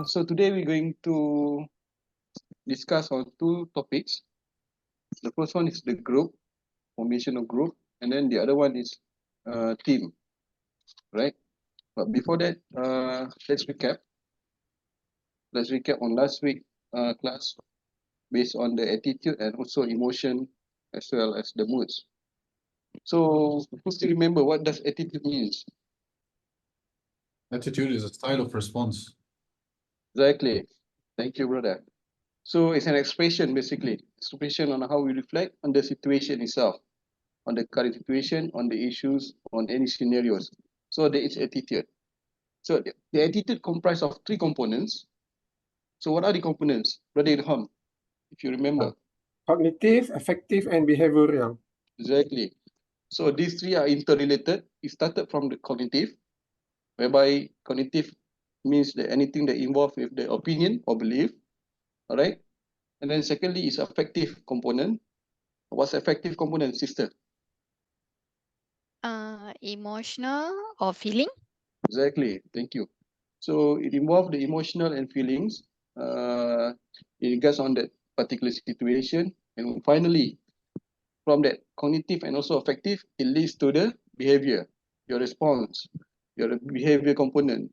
So today we're going to discuss on two topics. The first one is the group, formation of group, and then the other one is team, right? But before that, let's recap. Let's recap on last week class based on the attitude and also emotion as well as the moods. So who still remember what does attitude means? Attitude is a style of response. Exactly. Thank you, brother. So it's an expression, basically, expression on how we reflect on the situation itself, on the current situation, on the issues, on any scenarios. So there is attitude. So the attitude comprised of three components. So what are the components, Brother Ilham, if you remember? Cognitive, affective, and behavioral. Exactly. So these three are interrelated. It started from the cognitive, whereby cognitive means that anything that involves with the opinion or belief. All right. And then secondly is affective component. What's affective component, sister? Emotional or feeling. Exactly. Thank you. So it involves the emotional and feelings in regards on that particular situation. And finally, from that cognitive and also affective, it leads to the behavior, your response, your behavior component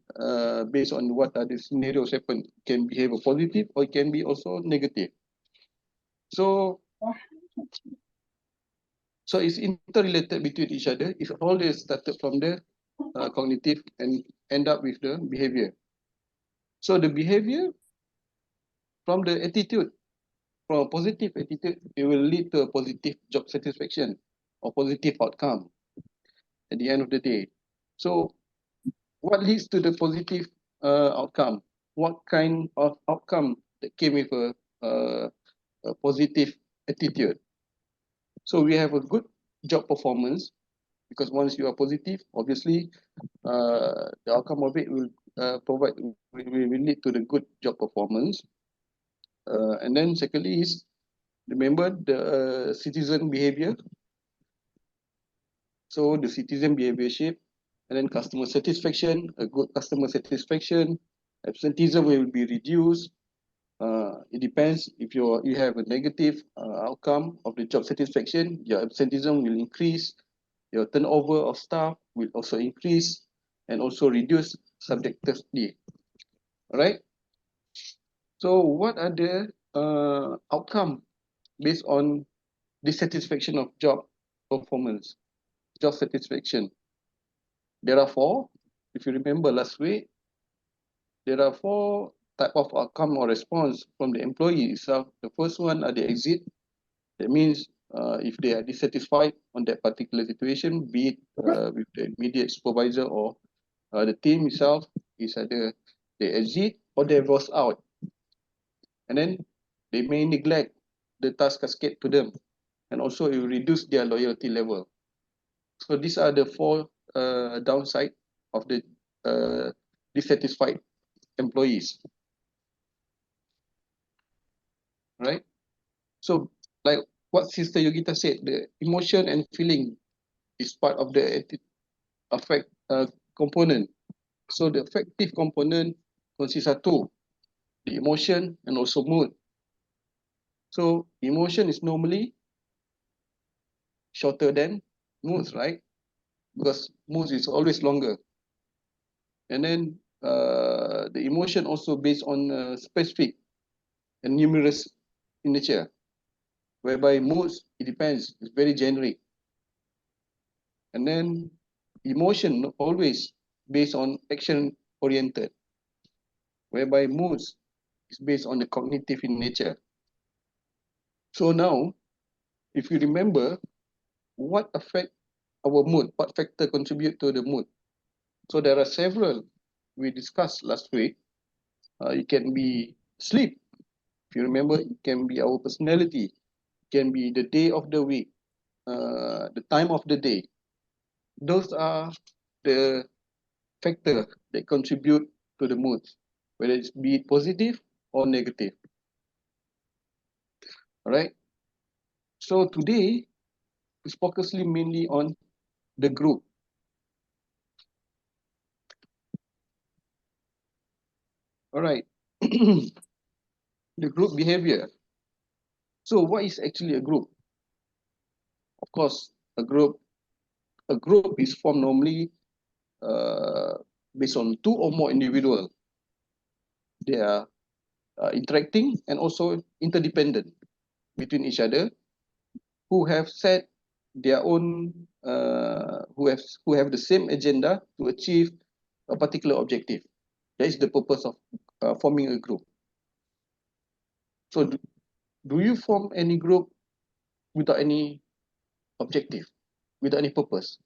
based on what are the scenarios happen. Can behave a positive or it can be also negative. So it's interrelated between each other. It's always started from the cognitive and end up with the behavior. So the behavior from the attitude, from a positive attitude, it will lead to a positive job satisfaction or positive outcome at the end of the day. So what leads to the positive outcome? What kind of outcome that came with a positive attitude? So we have a good job performance because once you are positive, obviously the outcome of it will will lead to the good job performance. And then secondly is remember the citizen behavior. So the citizen behavior shape, and then customer satisfaction, a good customer satisfaction, absenteeism will be reduced. It depends if you have a negative outcome of the job satisfaction, your absenteeism will increase, your turnover of staff will also increase, and also reduce subjectivity. All right. So what are the outcome based on dissatisfaction of job performance, job satisfaction? There are four. If you remember last week, there are four type of outcome or response from the employee itself. The first one are the exit. That means if they are dissatisfied on that particular situation, be it with the immediate supervisor or the team itself, is either they exit or they voice out. And then they may neglect the task cascade to them, and also it will reduce their loyalty level. So these are the four downside of the dissatisfied employees, right? So like what Sister Yogita said, the emotion and feeling is part of the affect component. So the affective component consists of two, the emotion and also mood. So emotion is normally shorter than moods, right? Because moods is always longer. And then the emotion also based on specific and numerous in nature, whereby moods, it depends, it's very generic. And then emotion always based on action oriented, whereby moods is based on the cognitive in nature. So now, if you remember, what affect our mood, what factor contribute to the mood? So there are several we discussed last week. It can be sleep. If you remember, it can be our personality, it can be the day of the week, the time of the day. Those are the factor that contribute to the mood, whether it's be it positive or negative. All right. So today is focusing mainly on the group. All right. The group behavior. So what is actually a group? Of course, a group is formed normally based on two or more individuals. They are interacting and also interdependent between each other, who have set their own, who have the same agenda to achieve a particular objective. That is the purpose of forming a group. So do you form any group without any objective, without any purpose?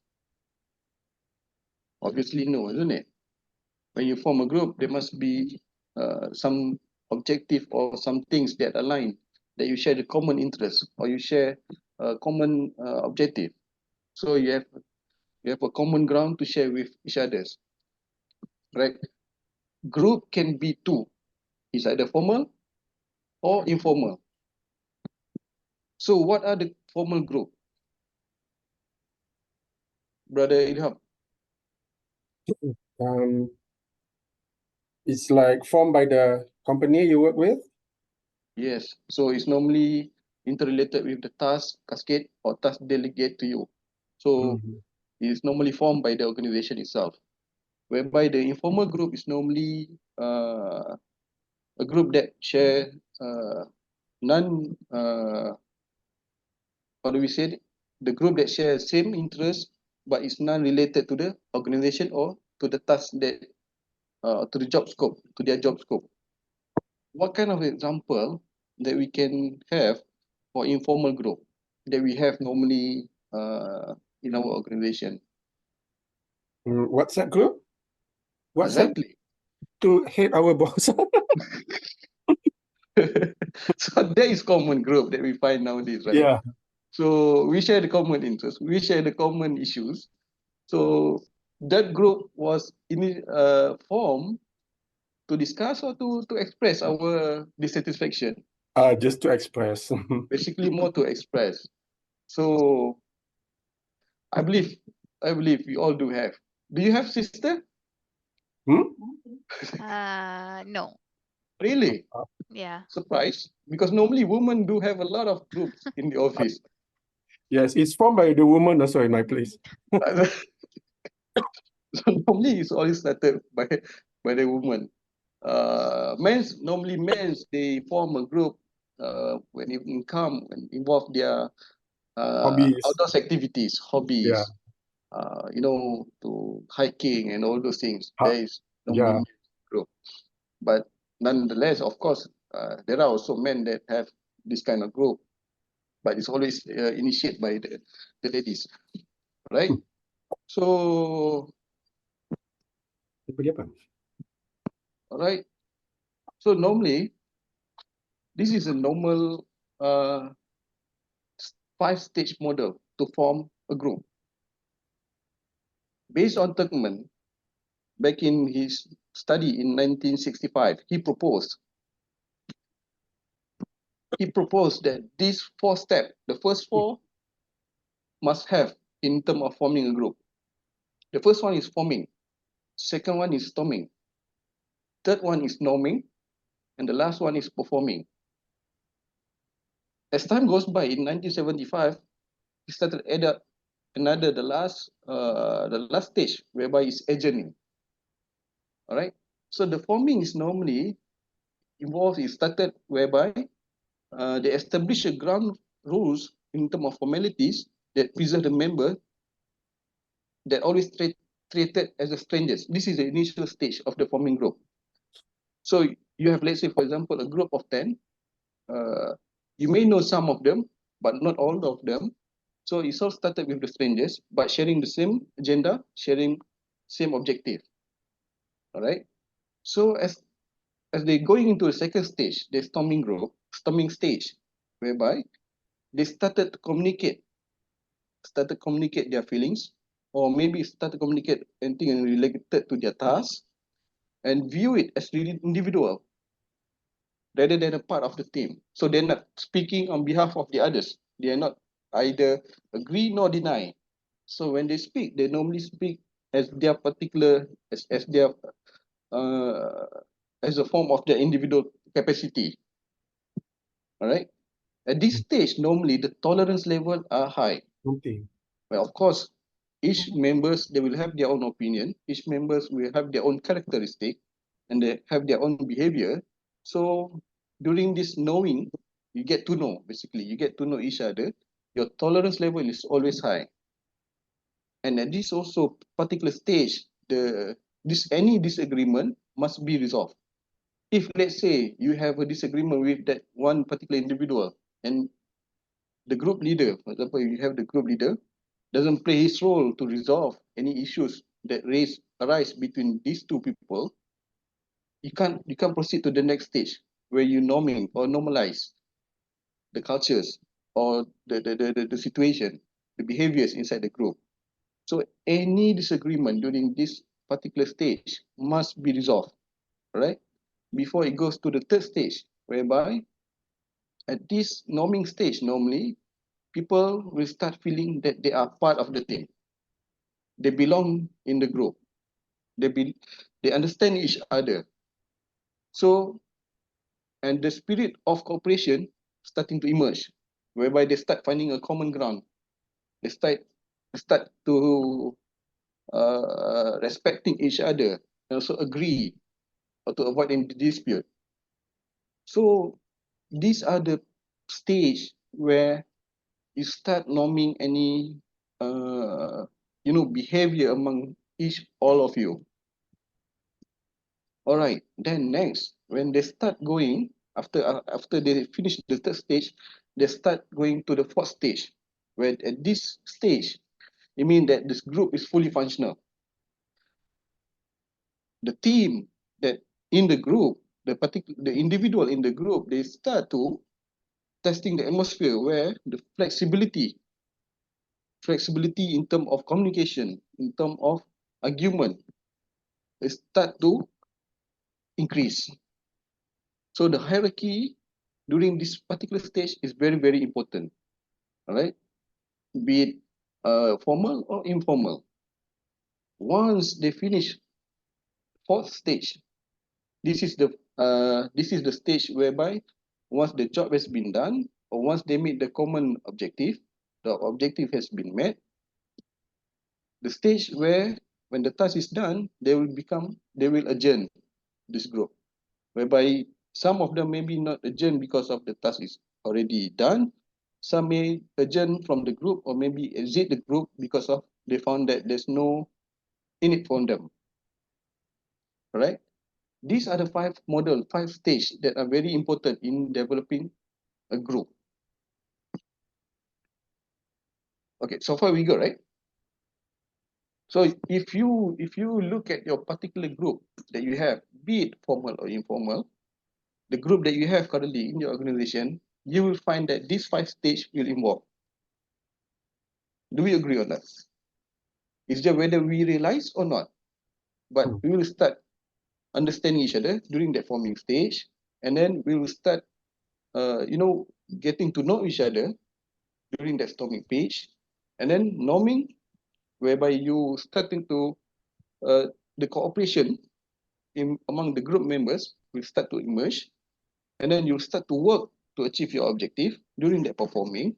Obviously no, isn't it? When you form a group, there must be some objective or some things that align, that you share the common interest or you share a common objective. So you have a common ground to share with each others, right? Group can be two. It's either formal or informal. So what are the formal group? Brother Ilham. Um, it's like formed by the company you work with. Yes. So it's normally interrelated with the task cascade or task delegate to you. So Mhm. it's normally formed by the organization itself, whereby the informal group is normally a group that share non, how do we say it? The group that share same interest but is non-related to the organization or to the task that to the job scope, to their job scope. What kind of example that we can have for informal group that we have normally in our organization? WhatsApp group. WhatsApp Exactly. to hate our boss. So that is common group that we find nowadays, right? Yeah. So we share the common interests, we share the common issues. So that group was formed to discuss or to express our dissatisfaction, Just to express. basically more to express. So I believe, we all do have. Do you have sister? Hmm? No. Really? Yeah. Surprised? Because normally women do have a lot of groups in the office. Yes, it's formed by the woman also in my place. So normally it's always started by the woman. Men's they form a group when it come and involve their Hobbies. outdoors activities, Yeah. hobbies, to hiking and all those things. Ha- There is normally yeah. men's group. But nonetheless, of course, there are also men that have this kind of group, but it's always initiated by the ladies, right? So, Pergi apa? all right. So normally, this is a normal uh, 5-stage model to form a group. Based on Tuckman, back in his study in 1965, he proposed that these 4 steps, the first 4 must have in terms of forming a group. The first one is forming, second one is storming, third one is norming, and the last one is performing. As time goes by, in 1975, he started add up the last stage, whereby it's aging. All right. So the forming is normally involved. It started whereby they establish a ground rules in terms of formalities that preserve the member that always treated as a strangers. This is the initial stage of the forming group. So you have, let's say, for example, a group of 10. You may know some of them, but not all of them. So it's all started with the strangers, but sharing the same agenda, sharing same objective. All right. So as they going into the second stage, the storming stage, whereby they started to communicate their feelings, or maybe start to communicate anything related to their task, and view it as really individual rather than a part of the team. So they're not speaking on behalf of the others. They are not either agree nor deny. So when they speak, they normally speak as their particular, as their uh, as a form of their individual capacity. All right. At this stage, normally the tolerance level are high. Okay. Well, of course, each members, they will have their own opinion. Each members will have their own characteristic and they have their own behavior. So during this knowing, you get to know, basically, you get to know each other. Your tolerance level is always high. And at this also particular stage, any disagreement must be resolved. If let's say you have a disagreement with that one particular individual and the group leader, for example, you have the group leader, doesn't play his role to resolve any issues that arise between these two people, you can't proceed to the next stage where you norming or normalize the cultures or the situation, the behaviors inside the group. So any disagreement during this particular stage must be resolved, right? Before it goes to the third stage, whereby at this norming stage, normally people will start feeling that they are part of the team. They belong in the group. They understand each other. So, and the spirit of cooperation starting to emerge, whereby they start finding a common ground. They start to respecting each other and also agree or to avoid any dispute. So these are the stage where you start norming any behavior among all of you. All right, then next, when they start going, after they finish the third stage, they start going to the fourth stage, where at this stage, it means that this group is fully functional. The team that in the group, the individual in the group, they start to testing the atmosphere where the flexibility in terms of communication, in terms of argument, they start to increase. So the hierarchy during this particular stage is very, very important. All right, be it formal or informal. Once they finish fourth stage, this is the stage whereby once the job has been done or once they meet the common objective, the objective has been met. The stage where when the task is done, they will adjourn this group, whereby some of them maybe not adjourn because of the task is already done. Some may adjourn from the group or maybe exit the group because of they found that there's no in it for them. All right. These are the five stages that are very important in developing a group. Okay, so far we go, right? So if you look at your particular group that you have, be it formal or informal, the group that you have currently in your organization, you will find that these five stages will involve. Do we agree on that? It's just whether we realize or not. But we will start understanding each other during that forming stage, and then we will start, getting to know each other during that storming page, and then norming, whereby you starting to the cooperation among the group members will start to emerge, and then you'll start to work to achieve your objective during that performing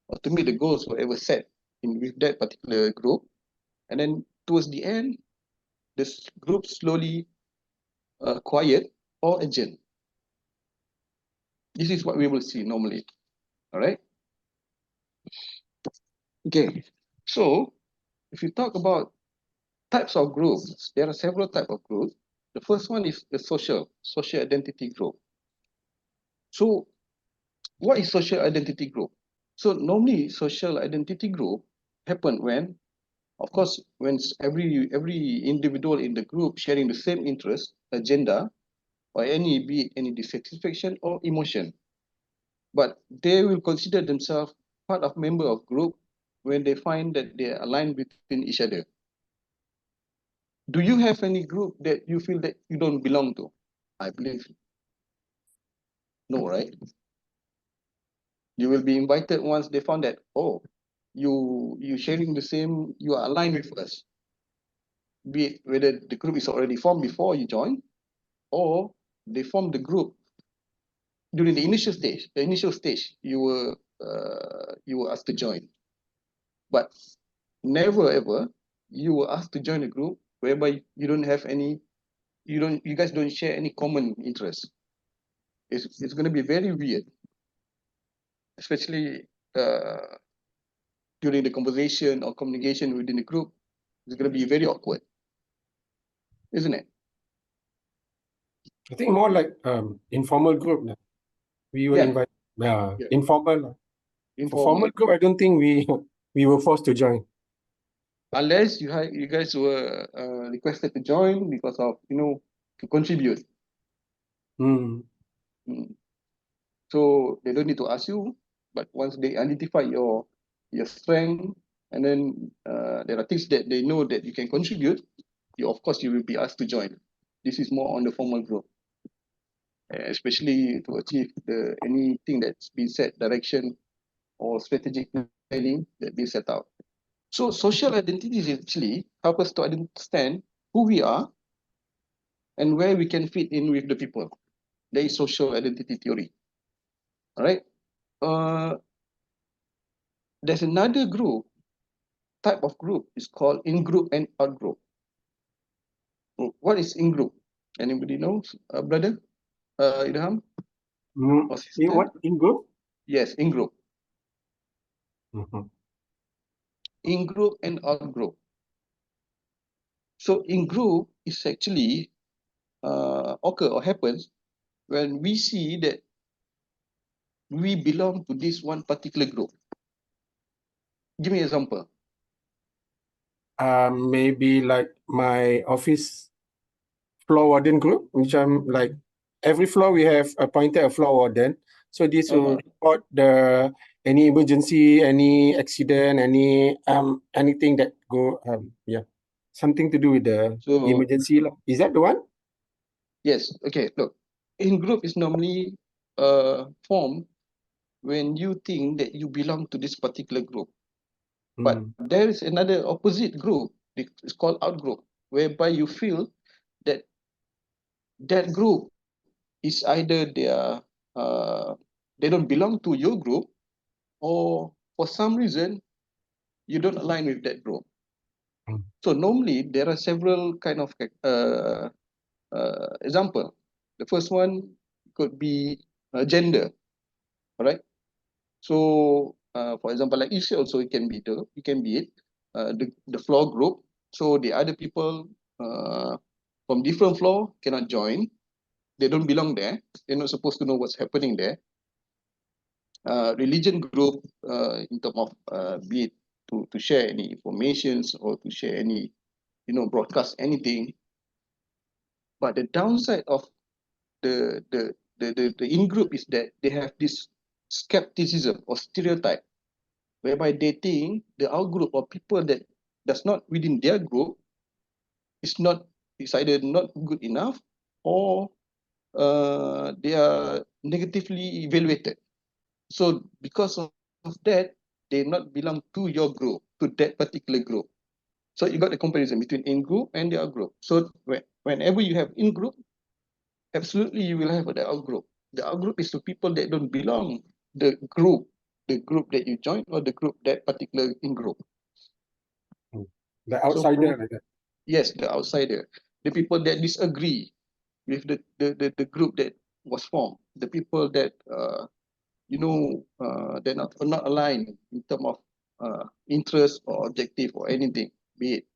or to meet the goals whatever set with that particular group. And then towards the end, this group slowly quiet or adjourn. This is what we will see normally. All right. Okay. So if you talk about types of groups, there are several types of groups. The first one is the social identity group. So what is social identity group? So normally social identity group happen when, of course, when every individual in the group sharing the same interest, agenda, or be it any dissatisfaction or emotion. But they will consider themselves part of member of group when they find that they are aligned between each other. Do you have any group that you feel that you don't belong to? I believe no, right? You will be invited once they found that, oh, you sharing the same, you are aligned with us. Be it whether the group is already formed before you join, or they form the group during the initial stage. The initial stage, you were asked to join, but never ever you were asked to join a group whereby you don't have any, you guys don't share any common interest. It's going to be very weird, especially during the conversation or communication within the group. It's going to be very awkward, isn't it? I think more like informal group. We were Yeah. invited. Yeah. Informal. For Informal. formal group, I don't think we were forced to join. Unless you guys were requested to join because of, to contribute. Mm. So they don't need to ask you, but once they identify your strength, and then there are things that they know that you can contribute, of course you will be asked to join. This is more on the formal group, especially to achieve anything that's been set, direction or strategic planning that been set out. So social identities actually help us to understand who we are and where we can fit in with the people. There is social identity theory. All right. There's another type of group is called in-group and out-group. What is in-group? Anybody knows, brother? Idham? Or sister? What? In group? Yes, in-group. Mhm. In-group and out-group. So in-group is actually occur or happens when we see that we belong to this one particular group. Give me an example. Maybe like my office floor warden group, which I'm like every floor we have appointed a floor warden. So this will report any emergency, any accident, anything that go something to do with the So emergency. Is that the one? yes, okay, look. In-group is normally formed when you think that you belong to this particular group. But there is another opposite group, it's called out-group, whereby you feel that that group is either they don't belong to your group, or for some reason you don't align with that group. So normally there are several kind of example. The first one could be gender, all right? So for example, like you say also it can be the floor group. So the other people from different floor cannot join. They don't belong there. They're not supposed to know what's happening there. Religion group in terms of be it to share any informations or to share any, broadcast anything. But the downside of the in-group is that they have this skepticism or stereotype whereby they think the out-group or people that does not within their group is either not good enough or they are negatively evaluated. So because of that, they not belong to your group, to that particular group. So you got the comparison between in-group and the out-group. So whenever you have in-group, absolutely you will have the out-group. The out-group is the people that don't belong the group that you join or the group that particular in-group. The outsider, like that. Yes, the outsider. The people that disagree with the group that was formed. The people that they're not aligned in terms of interest or objective or anything, be it.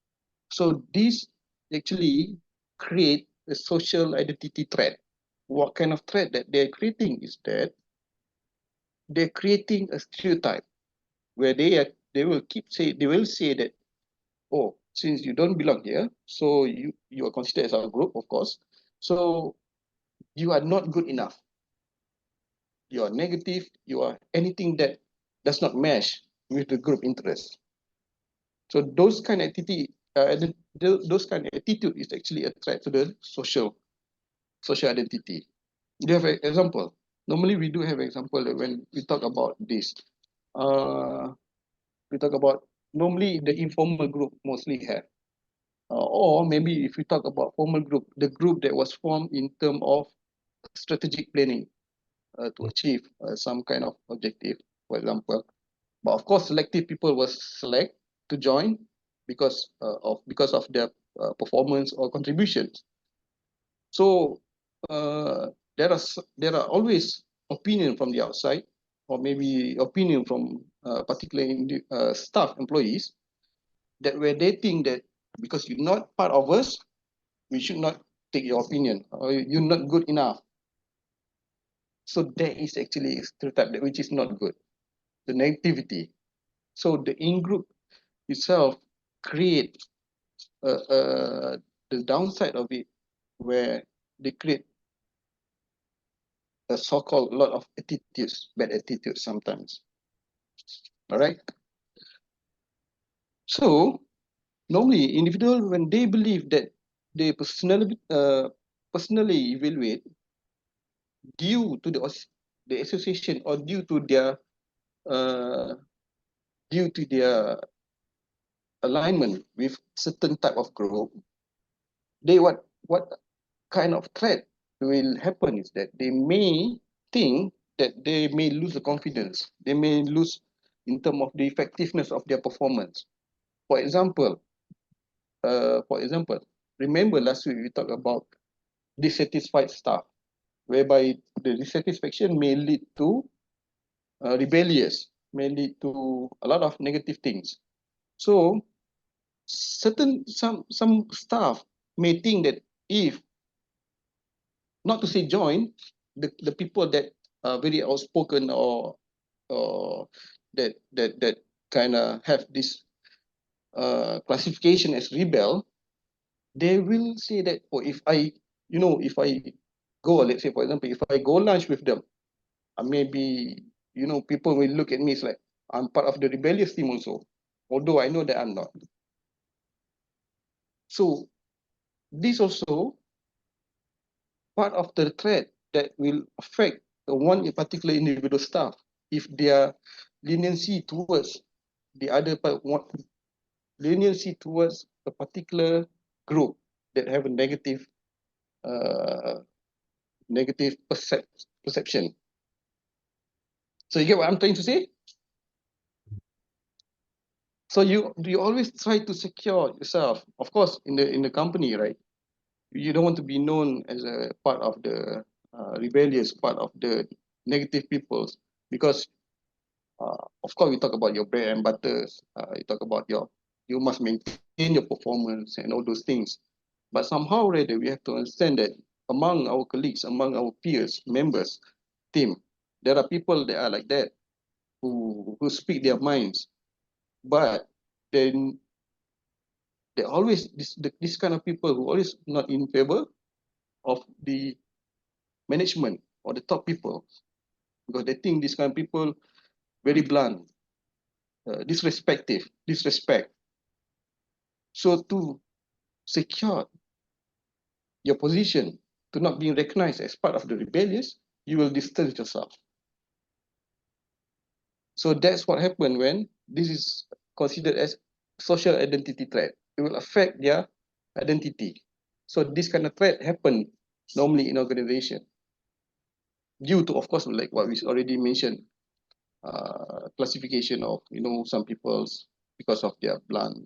So this actually create a social identity threat. What kind of threat that they're creating is that they're creating a stereotype where they will say that, oh, since you don't belong here, so you are considered as a group, of course. So you are not good enough. You are negative. You are anything that does not match with the group interest. So those kind of attitude is actually a threat to the social identity. Do you have an example? Normally we do have example when we talk about this. We talk about normally the informal group mostly have. Or maybe if we talk about formal group, the group that was formed in terms of strategic planning to achieve some kind of objective, for example. But of course, selective people was select to join because of their performance or contributions. So there are always opinion from the outside, or maybe opinion from particular staff employees, that where they think that because you're not part of us, we should not take your opinion, or you're not good enough. So that is actually a stereotype that which is not good, the negativity. So the in-group itself create the downside of it, where they create a so-called lot of attitudes, bad attitudes sometimes. All right. So normally individual, when they believe that they personally evaluate due to the association, or uh, due to their alignment with certain type of group, they what kind of threat will happen is that they may think that they may lose the confidence, they may lose in terms of the effectiveness of their performance. For example, remember last week we talked about dissatisfied staff, whereby the dissatisfaction may lead to rebellious, may lead to a lot of negative things. So some staff may think that if, not to say join, the people that are very outspoken, or that kind of have this classification as rebel, they will say that, oh, if I, if I go, let's say for example, if I go lunch with them, maybe, people will look at me as like I'm part of the rebellious team also, although I know that I'm not. So this also part of the threat that will affect the one particular individual staff if their leniency towards the other part, leniency towards a particular group that have a uh, negative perception. So you get what I'm trying to say? So you always try to secure yourself, of course, in the company, right? You don't want to be known as a part of the rebellious, part of the negative peoples, because of course we talk about your bread and butters, you talk about you must maintain your performance and all those things. But somehow rather we have to understand that among our colleagues, among our peers, members, team, there are people that are like that, who speak their minds, but then they always this kind of people who always not in favor of the management or the top people, because they think this kind of people very blunt, disrespect. So to secure your position, to not being recognized as part of the rebellious, you will distance yourself. So that's what happened when this is considered as social identity threat. It will affect their identity. So this kind of threat happen normally in organization, due to, of course, like what we already mentioned, classification of, some people's, because of their blunt,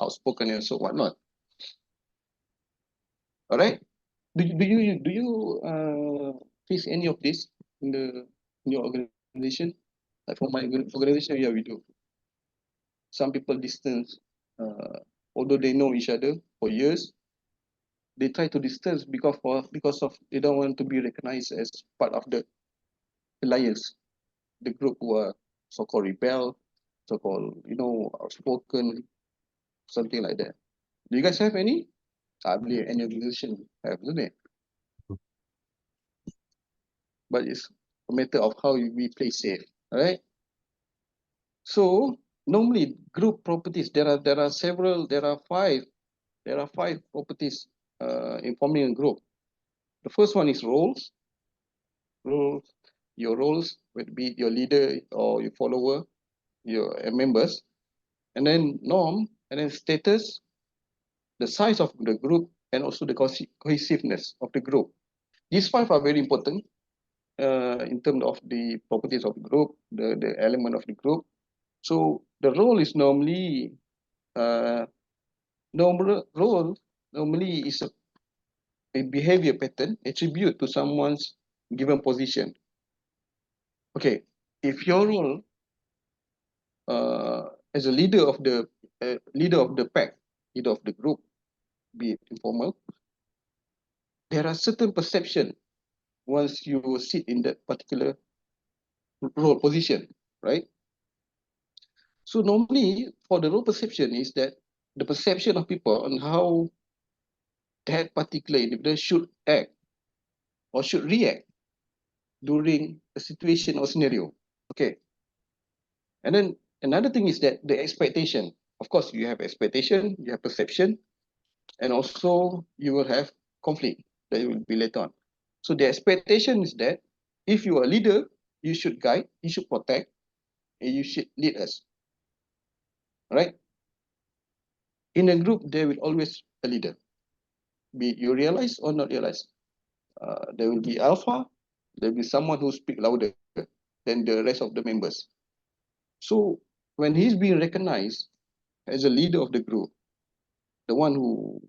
outspoken and so whatnot. All right. Do you face any of this in your organization? Like for my organization, yeah, we do. Some people distance, although they know each other for years, they try to distance because of they don't want to be recognized as part of the alliance, the group who are so-called rebel, so-called, outspoken, something like that. Do you guys have any? I believe any organization have, isn't it? But it's a matter of how we play safe. All right. So normally group properties, there are several, there are five properties in forming a group. The first one is roles. Your roles would be your leader or your follower, your members, and then norm, and then status, the size of the group, and also the cohesiveness of the group. These five are very important in terms of the properties of the group, the element of the group. So the role is normally normally is a behavior pattern attribute to someone's given position. Okay, if your role as a leader of the pack, leader of the group, be it informal, there are certain perception once you sit in that particular role position, right? So normally for the role perception is that the perception of people on how that particular individual should act or should react during a situation or scenario. Okay. And then another thing is that the expectation. Of course, you have expectation, you have perception, and also you will have conflict that will be later on. So the expectation is that if you are a leader, you should guide, you should protect, and you should lead us. Right? In a group, there will always a leader. Be it you realize or not realize. There will be alpha, there will be someone who speaks louder than the rest of the members. So when he's being recognized as a leader of the group, the one who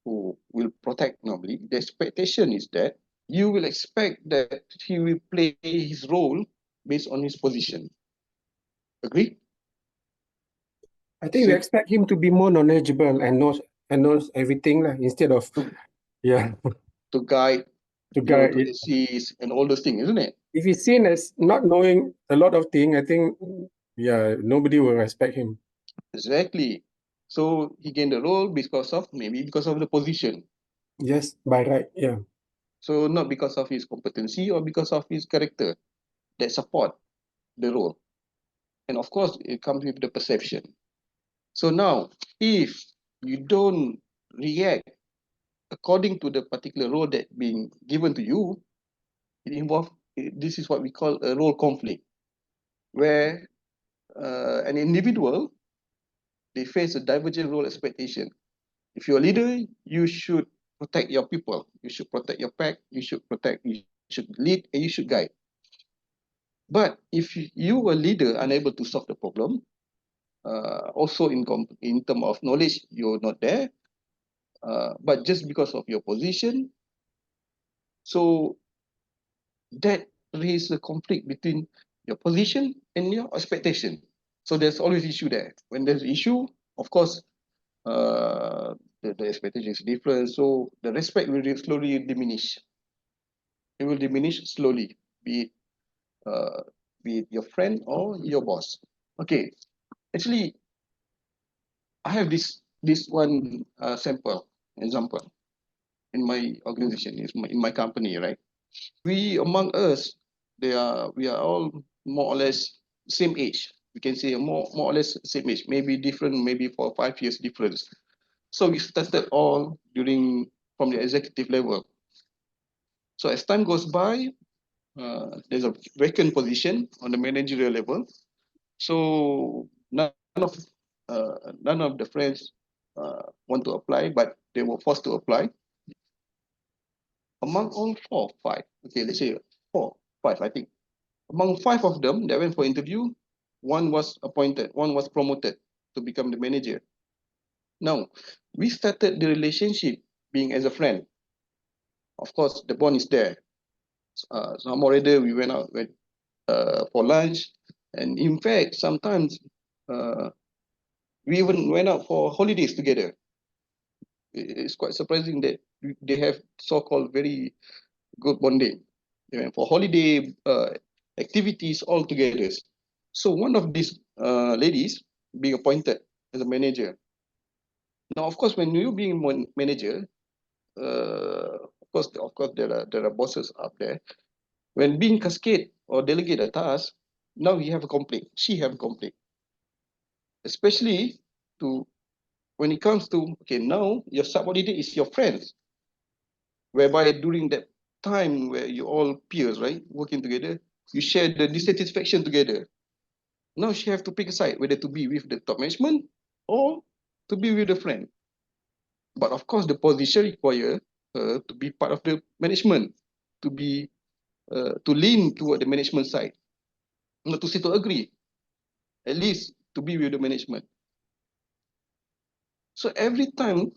will protect normally, the expectation is that you will expect that he will play his role based on his position. Agree? I think we So- expect him to be more knowledgeable and knows everything lah, instead of To guide, to you know, guide. to assist and all those things, isn't it? If he's seen as not knowing a lot of things, I think nobody will respect him. Exactly. So he gained the role because of the position. Yes, by right. Yeah. So not because of his competency or because of his character that support the role. And of course, it comes with the perception. So now, if you don't react according to the particular role that being given to you, this is what we call a role conflict, where an individual, they face a divergent role expectation. If you're a leader, you should protect your people, you should protect your pack, you should lead, and you should guide. But if you a leader unable to solve the problem, also in terms of knowledge, you're not there, but just because of your position, so that raises a conflict between your position and your expectation. So there's always issue there. When there's issue, of course, the expectation is different. So the respect will slowly diminish. It will diminish slowly, be it your friend or your boss. Okay, actually, I have this one sample example in my organization, in my company, right? We among us, we are all more or less same age. We can say more or less same age, maybe different, maybe for 5 years difference. So we started all from the executive level. So as time goes by, there's a vacant position on the managerial level. So none of the friends want to apply, but they were forced to apply. Among all 4, 5, okay, let's say 4, 5, I think. Among 5 of them that went for interview, one was appointed, one was promoted to become the manager. Now, we started the relationship being as a friend. Of course, the bond is there. Some more later, we went out for lunch. And in fact, sometimes we even went out for holidays together. It's quite surprising that they have so-called very good bonding. They went for holiday activities all together. So one of these ladies being appointed as a manager. Now, of course, when you being manager, of course, there are bosses up there. When being cascade or delegate a task, now you have a conflict. She have a conflict, especially to when it comes to okay, now your subordinate is your friends, whereby during that time where you all peers, right, working together, you share the dissatisfaction together. Now she have to pick a side whether to be with the top management or to be with the friend. But of course, the position require her to be part of the management, to be to lean toward the management side, not to say to agree, at least to be with the management. So every time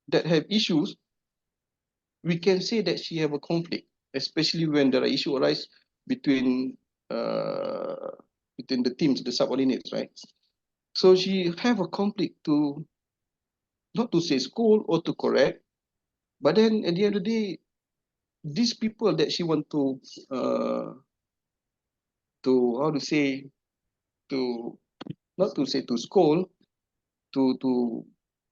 that have issues, we can say that she have a conflict, especially when there are issues arise between between the teams, the subordinates, right? So she have a conflict to not to say scold or to correct, but then at the end of the day, these people that she want to how to say to not to say to scold, to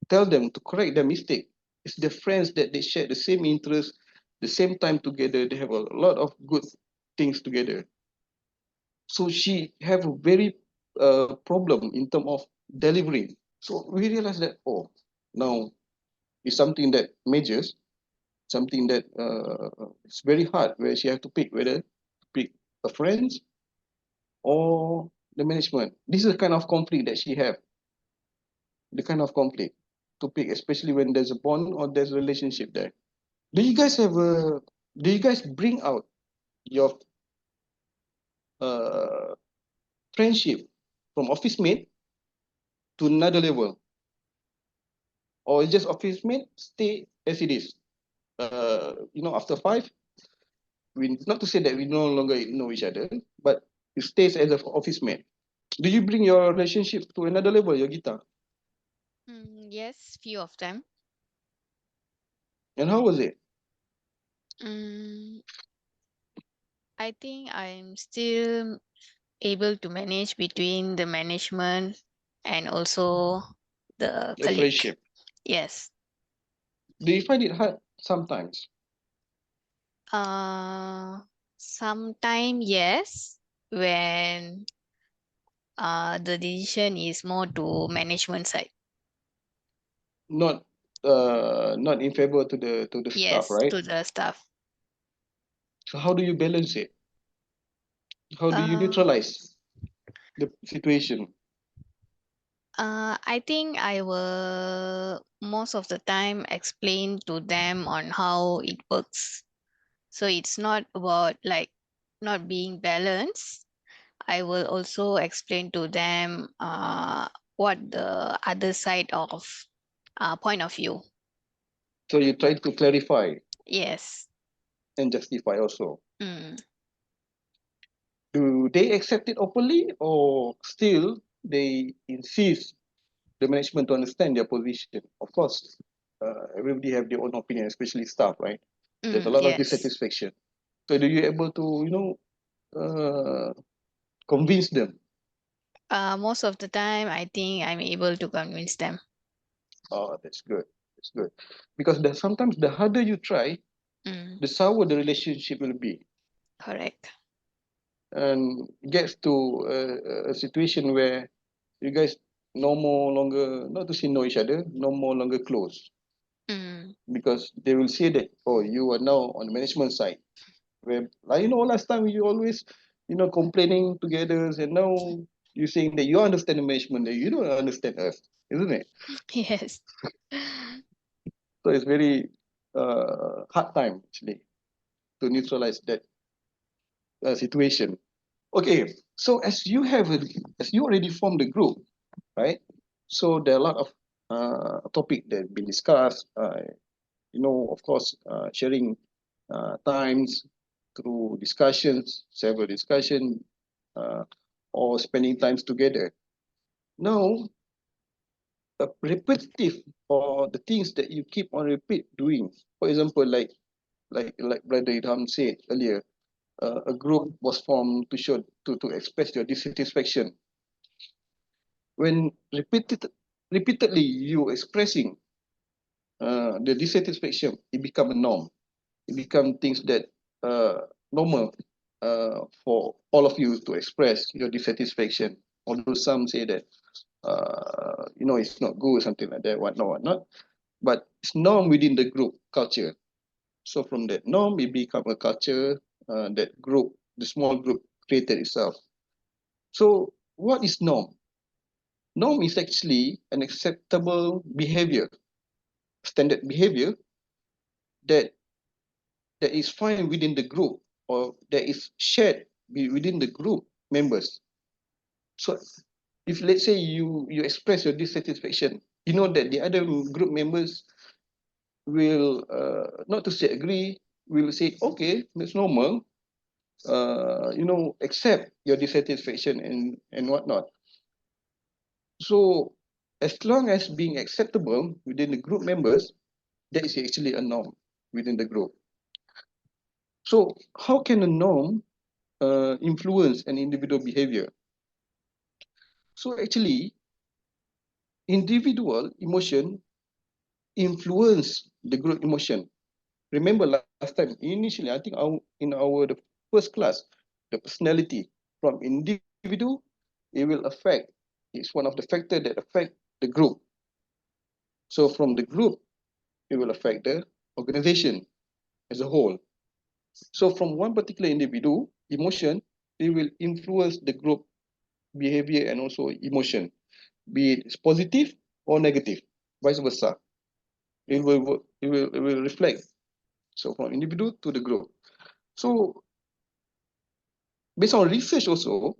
tell them to correct their mistake. It's the friends that they share the same interest, the same time together. They have a lot of good things together. So she have a very problem in terms of delivering. So we realize that, oh, now it's something that majors, something that it's very hard where she have to pick whether to pick a friends or the management. This is the kind of conflict that she have, the kind of conflict to pick, especially when there's a bond or there's a relationship there. Do you guys have a, do you guys bring out your uh, friendship from office mate to another level? Or it's just office mate, stay as it is? After five, we not to say that we no longer know each other, but it stays as an office mate. Do you bring your relationship to another level, your guitar? Yes, few of them. And how was it? Mm, I think I'm still able to manage between the management and also the The colleague. friendship. Yes. Do you find it hard sometimes? Sometime yes, when the decision is more to management side. Not not in favor to the staff, Yes, right? to the staff. So how do you balance it? How do you Uh, neutralize the situation? I think I will most of the time explain to them on how it works. So it's not about like not being balanced. I will also explain to them what the other side of point of view. So you try to clarify Yes. and justify also. Mm. Do they accept it openly or still they insist the management to understand their position? Of course, everybody have their own opinion, especially staff, right? There's a lot of Yes. dissatisfaction. So do you able to, convince them? Most of the time, I think I'm able to convince them. Oh, that's good. That's good. Because sometimes the harder you try, Mm. the sour the relationship will be. Correct. And gets to a situation where you guys no more longer, not to say know each other, no more longer close. Mm. Because they will say that, oh, you are now on the management side. Where, like, last time you always, complaining together, and now you're saying that you understand the management, that you don't understand us, isn't it? Yes. So it's very hard time actually to neutralize that situation. Okay, so as you already formed the group, right? So there are a lot of topic that have been discussed. Of course, sharing times through discussions, several discussions, uh, or spending times together. Now, repetitive or the things that you keep on repeat doing. For example, like Brother Idham said earlier, a group was formed to show to express your dissatisfaction. When repeatedly you expressing the dissatisfaction, it become a norm. It become things that normal for all of you to express your dissatisfaction. Although some say that it's not good, something like that, whatnot. But it's norm within the group culture. So from that norm, it become a culture that group, the small group created itself. So what is norm? Norm is actually an acceptable behavior standard behavior that is fine within the group, or that is shared within the group members. So if let's say you express your dissatisfaction, you know that the other group members will not to say agree, will say, okay, that's normal, accept your dissatisfaction and whatnot. So as long as being acceptable within the group members, that is actually a norm within the group. So how can a norm influence an individual behavior? So actually, individual emotion influence the group emotion. Remember last time, initially, I think the first class, the personality from individual, it will affect, it's one of the factors that affect the group. So from the group, it will affect the organization as a whole. So from one particular individual, emotion, it will influence the group behavior and also emotion, be it positive or negative, vice versa. It will reflect. So from individual to the group. So based on research also,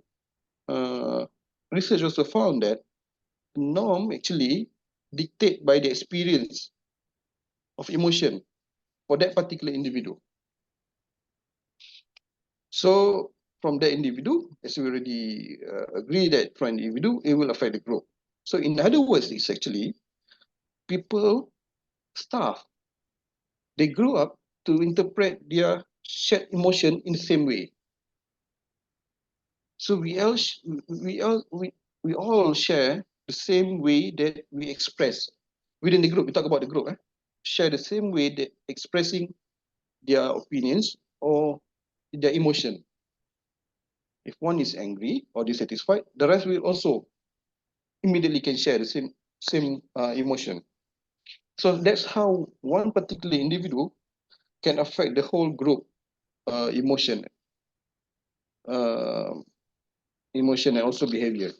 research also found that norm actually dictate by the experience of emotion for that particular individual. So from the individual, as we already agree that from individual, it will affect the group. So in other words, it's actually people, staff, they grew up to interpret their shared emotion in the same way. So we all share the same way that we express within the group. We talk about the group, share the same way that expressing their opinions or their emotion. If one is angry or dissatisfied, the rest will also immediately can share the same emotion. So that's how one particular individual can affect the whole group emotion, emotion and also behavior.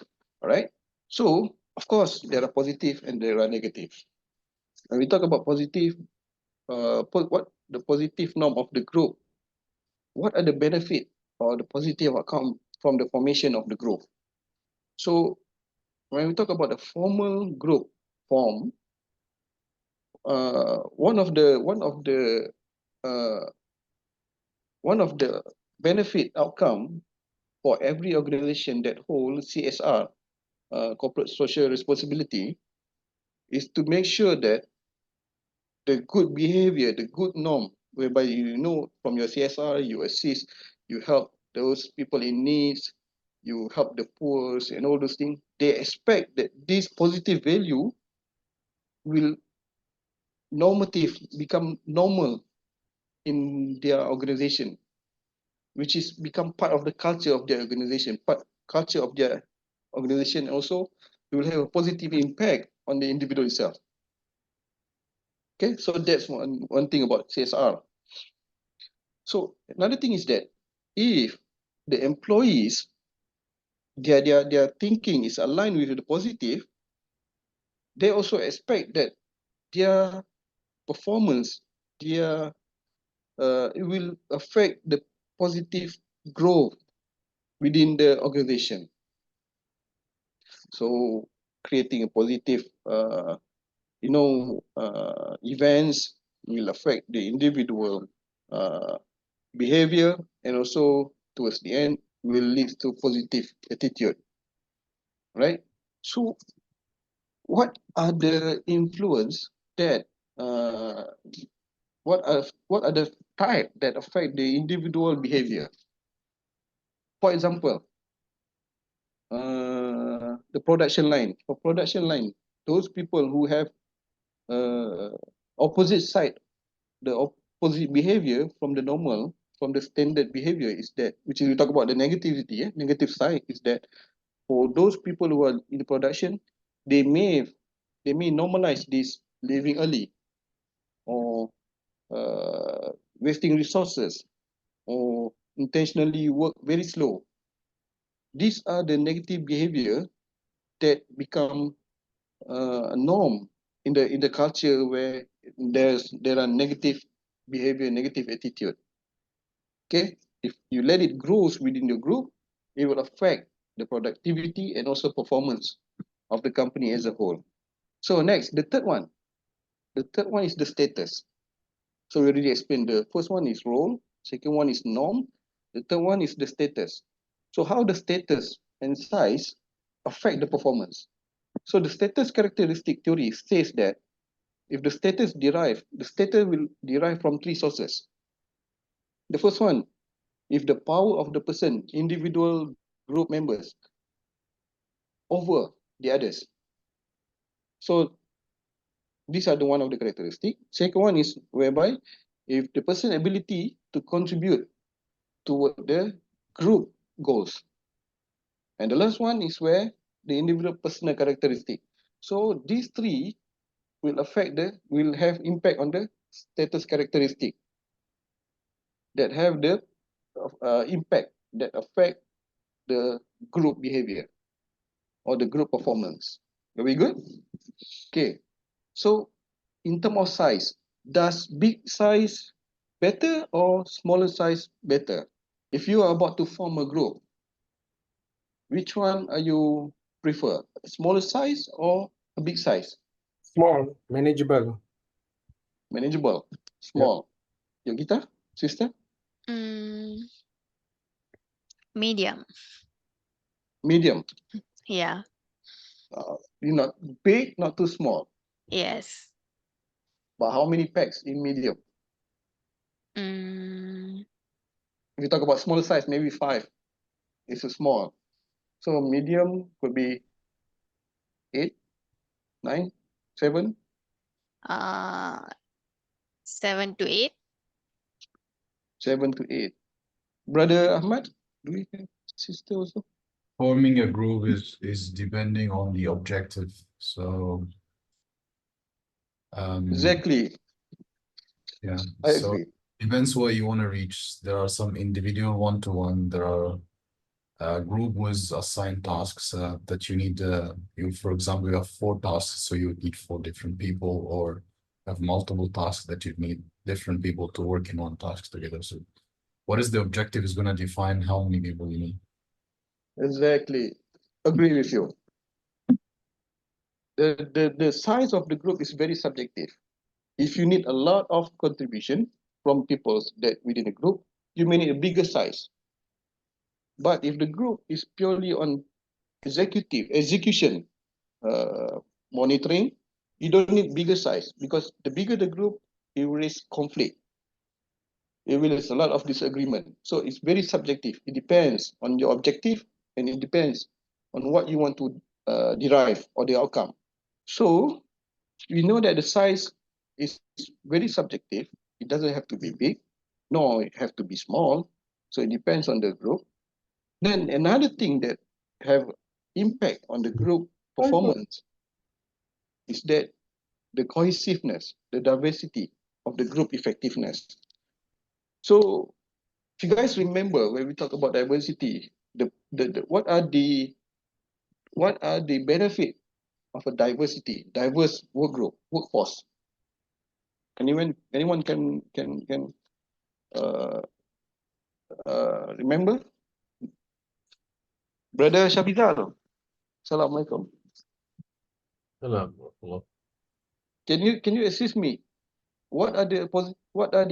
All right. So of course there are positive and there are negative. When we talk about positive, what the positive norm of the group, what are the benefit or the positive outcome from the formation of the group? So when we talk about the formal group form, one of the benefit outcome for every organization that holds CSR, corporate social responsibility, is to make sure that the good behavior, the good norm, whereby you know from your CSR, you assist, you help those people in needs, you help the poor and all those things, they expect that this positive value will become normal in their organization, which is become part of the culture of their organization, culture of their organization also will have a positive impact on the individual itself. Okay, so that's one thing about CSR. So another thing is that if the employees, their thinking is aligned with the positive, they also expect that their performance, it will affect the positive growth within the organization. So creating a positive, events will affect the individual behavior, and also towards the end will lead to positive attitude, right? So what are the influence that what are the type that affect the individual behavior? For example, the production line. For production line, those people who have opposite side, the opposite behavior from the normal, from the standard behavior is that, which is we talk about the negativity, negative side is that for those people who are in the production, they may normalize this leaving early, or wasting resources, or intentionally work very slow. These are the negative behavior that become a norm in the culture where there are negative behavior, negative attitude. Okay, if you let it grow within the group, it will affect the productivity and also performance of the company as a whole. So next, the third one is the status. So we already explained, the first one is role, second one is norm, the third one is the status. So how the status and size affect the performance? So the status characteristic theory says that if the status will derive from three sources. The first one, if the power of the person, individual group members over the others. So these are the one of the characteristic. Second one is whereby if the person ability to contribute toward the group goals. And the last one is where the individual personal characteristic. So these three will have impact on the status characteristic that have the impact that affect the group behavior or the group performance. Are we good? Okay. So in terms of size, does big size better or smaller size better? If you are about to form a group, which one are you prefer? A smaller size or a big size? Small, manageable. Manageable, small. Yogita, sister? Medium. Medium. Yeah. You're not big, not too small. Yes. But how many packs in medium? If you talk about smaller size, maybe 5. It's a small. So medium could be 8, 9, 7. 7 to 8. 7 to 8. Brother Ahmad, do you have sister also? Forming a group is depending on the objective. So Exactly. yeah, I so agree. depends what you want to reach. There are some individual one-to-one. There are group with assigned tasks that you need. For example, you have 4 tasks, so you would need 4 different people, or have multiple tasks that you need different people to work in one task together. So what is the objective is going to define how many people you need. Exactly. Agree with you. The size of the group is very subjective. If you need a lot of contribution from people that within a group, you may need a bigger size. But if the group is purely on execution, monitoring, you don't need bigger size, because the bigger the group, it will raise conflict. It will raise a lot of disagreement. So it's very subjective. It depends on your objective, and it depends on what you want to derive or the outcome. So we know that the size is very subjective. It doesn't have to be big, nor it have to be small. So it depends on the group. Then another thing that have impact on the group performance is that the cohesiveness, the diversity of the group effectiveness. So if you guys remember when we talk about diversity, what are the benefit of a diverse workforce? Anyone can remember? Brother Syafizal, Assalamualaikum. Can you assist me? What are the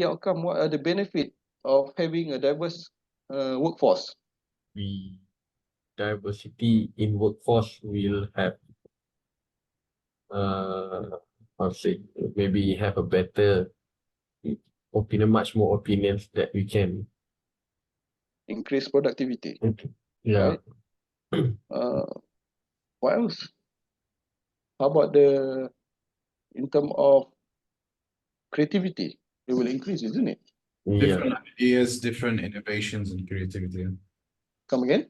outcome? What are the benefit of having a diverse workforce? Diversity in workforce will have maybe have a better opinion, much more opinions that we can Increase productivity. yeah. Right? What else? How about in terms of creativity? It will increase, isn't it? Different ideas, different innovations and creativity. Come again?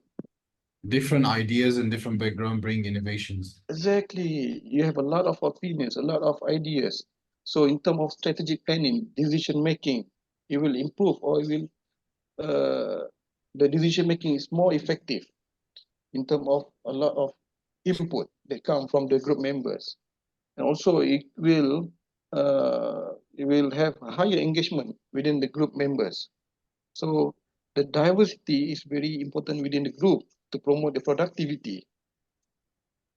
Different ideas and different background bring innovations. Exactly. You have a lot of opinions, a lot of ideas. So in terms of strategic planning, decision making, it will improve, or it will the decision making is more effective in terms of a lot of input that come from the group members. And also it will you will have a higher engagement within the group members. So the diversity is very important within the group to promote the productivity.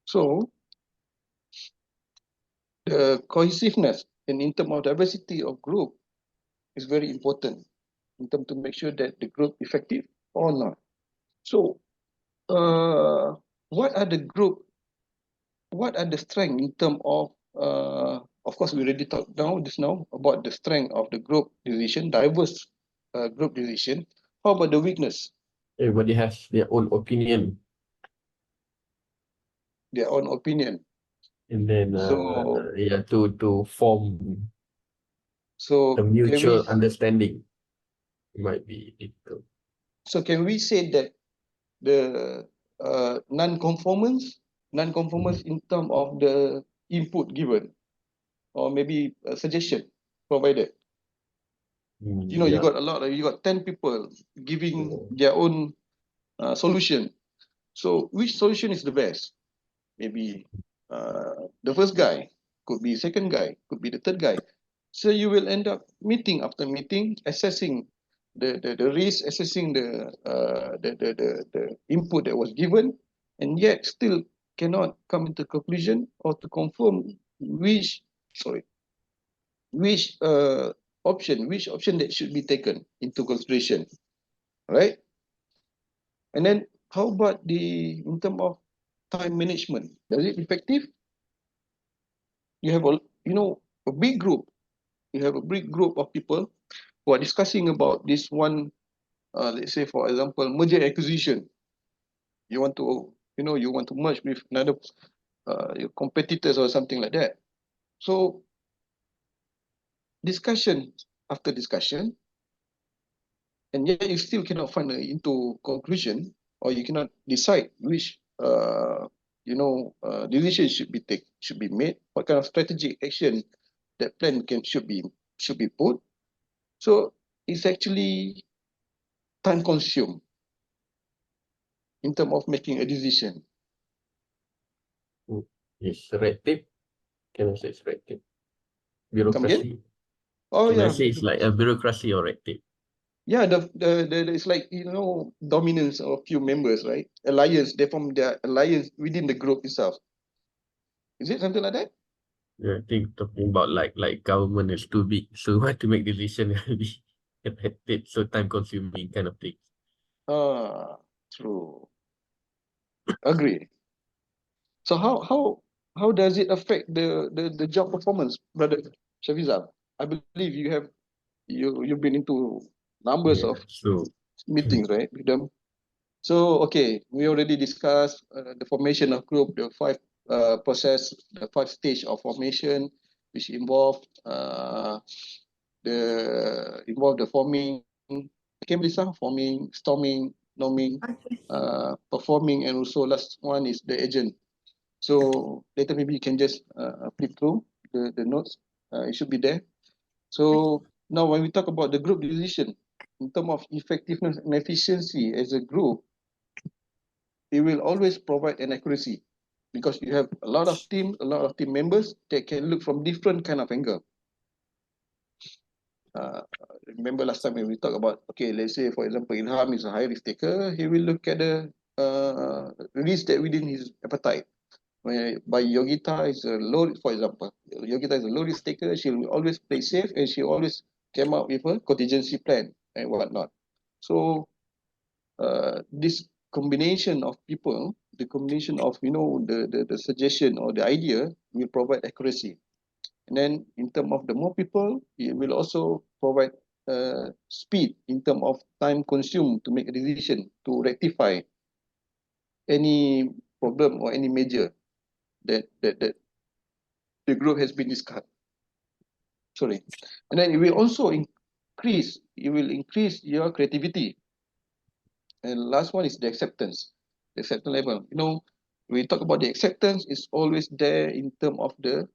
So the cohesiveness and in terms of diversity of group is very important in terms to make sure that the group effective or not. So what are the group, what are the strength in terms of course we already talked just now about the strength of the group decision, diverse group decision. How about the weakness? Everybody has their own opinion, Their own opinion. and then So yeah, to form so a can we mutual understanding might be difficult. so can we say that the non-conformance in terms of the input given or maybe a suggestion provided? You know, you Yeah. got a lot of, you got 10 people giving their own solution. So which solution is the best? Maybe the first guy, could be second guy, could be the third guy. So you will end up meeting after meeting, assessing the risk, assessing the input that was given, and yet still cannot come into conclusion or to confirm which which option that should be taken into consideration, right? And then how about the in terms of time management? Does it effective? You have a big group. You have a big group of people who are discussing about this one. Let's say, for example, merger acquisition. You want to you want to merge with another your competitors or something like that. So discussion after discussion, and yet you still cannot find into conclusion, or you cannot decide which decision should be made, what kind of strategic action that plan should be put. So it's actually time consumed in terms of making a decision. It's red tape. Can I say it's red tape? Come again? Bureaucracy. Oh Can I yeah, say it's like a bureaucracy or red tape? yeah. The it's like dominance of few members, right? Alliance. They form their alliance within the group itself. Is it something like that? Yeah, I think talking about like government is too big, so we have to make decision be red tape, so time consuming kind of thing. True. Agree. So how does it affect the job performance, brother Shafizal? I believe you've been into numbers Yeah. of So meetings, right, with them. So okay, we already discussed the formation of group, the five the 5 stage of formation, which involve the forming, okay, Melissa, forming, storming, norming, performing, and also last one is the agent. So later maybe you can just flip through the notes. It should be there. So now when we talk about the group decision, in terms of effectiveness and efficiency as a group, it will always provide an accuracy because you have a lot of team members that can look from different kind of angle. Remember last time when we talked about, okay, let's say for example, Ilham is a high risk taker, he will look at the risk that within his appetite. By Yogita is a low, for example, Yogita is a low risk taker, she will always play safe and she always came up with a contingency plan and whatnot. So this combination of people, the combination of the suggestion or the idea will provide accuracy. And then in terms of the more people, it will also provide speed in terms of time consumed to make a decision to rectify any problem or any major that the group has been discussed. Sorry. And then it will also increase your creativity. And last one is the acceptance level. We talk about the acceptance is always there in terms of the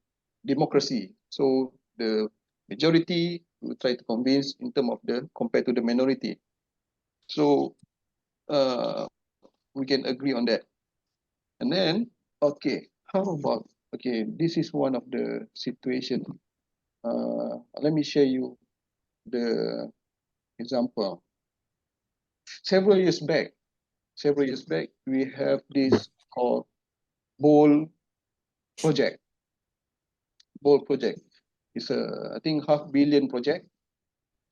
democracy. So the majority will try to convince in terms of the compared to the minority. So we can agree on that. And then, okay, how about, okay, this is one of the situation. let me share you the example. Several years back, we have this called BOL project. BOL project is a, I think, $500 million project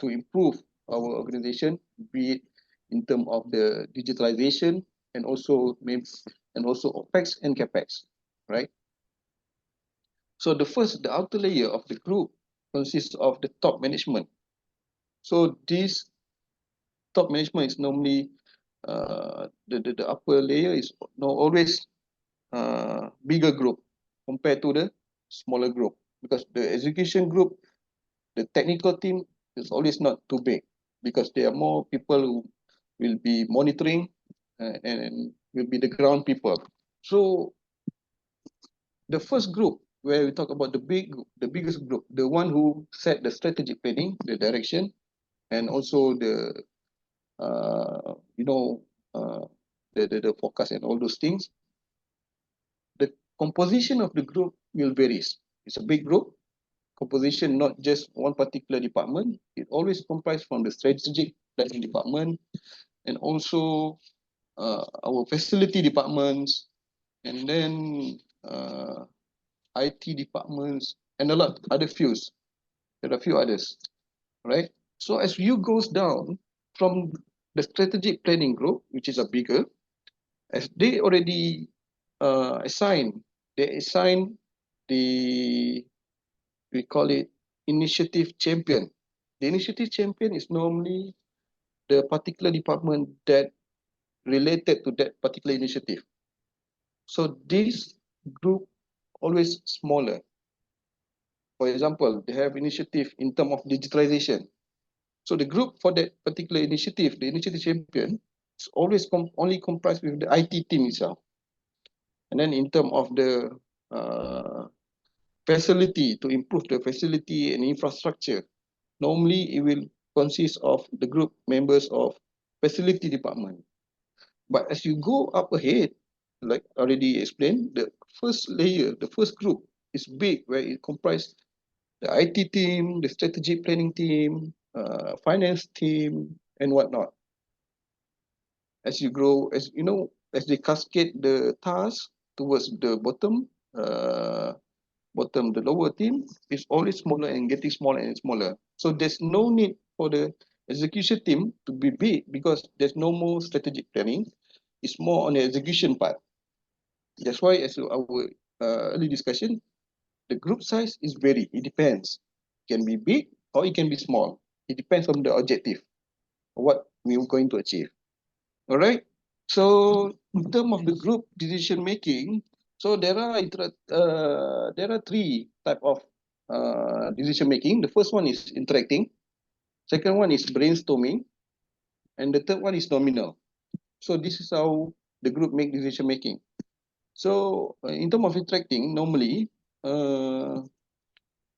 to improve our organization, be it in terms of the digitalization and also OPEX and CAPEX, right? So the outer layer of the group consists of the top management. So this top management is normally the upper layer is always bigger group compared to the smaller group, because the execution group, the technical team is always not too big, because there are more people who will be monitoring and will be the ground people. So the first group where we talk about the biggest group, the one who set the strategic planning, the direction, and also the the forecast and all those things. The composition of the group will varies. It's a big group. Composition, not just one particular department. It always comprises from the strategic planning department and also our facility departments, and then IT departments, and a lot other fields. There are a few others, right? So as you goes down from the strategic planning group, which is a bigger, as they already assign the, we call it initiative champion. The initiative champion is normally the particular department that related to that particular initiative. So this group always smaller. For example, they have initiative in terms of digitalization. So the group for that particular initiative, the initiative champion, is always only comprised with the IT team itself. And then in terms of the facility, to improve the facility and infrastructure, normally it will consist of the group members of facility department. But as you go up ahead, like already explained, the first layer, the first group is big, where it comprises the IT team, the strategic planning team, finance team, and whatnot. As you grow, as you know, as they cascade the tasks towards the bottom, the lower team is always smaller and getting smaller and smaller. So there's no need for the execution team to be big, because there's no more strategic planning. It's more on the execution part. That's why, as our early discussion, the group size is vary. It depends. It can be big or it can be small. It depends on the objective, what we're going to achieve. All right. So in terms of the group decision making, so there are three type of decision making. The first one is interacting. Second one is brainstorming, and the third one is nominal. So this is how the group make decision making. So in terms of interacting, normally the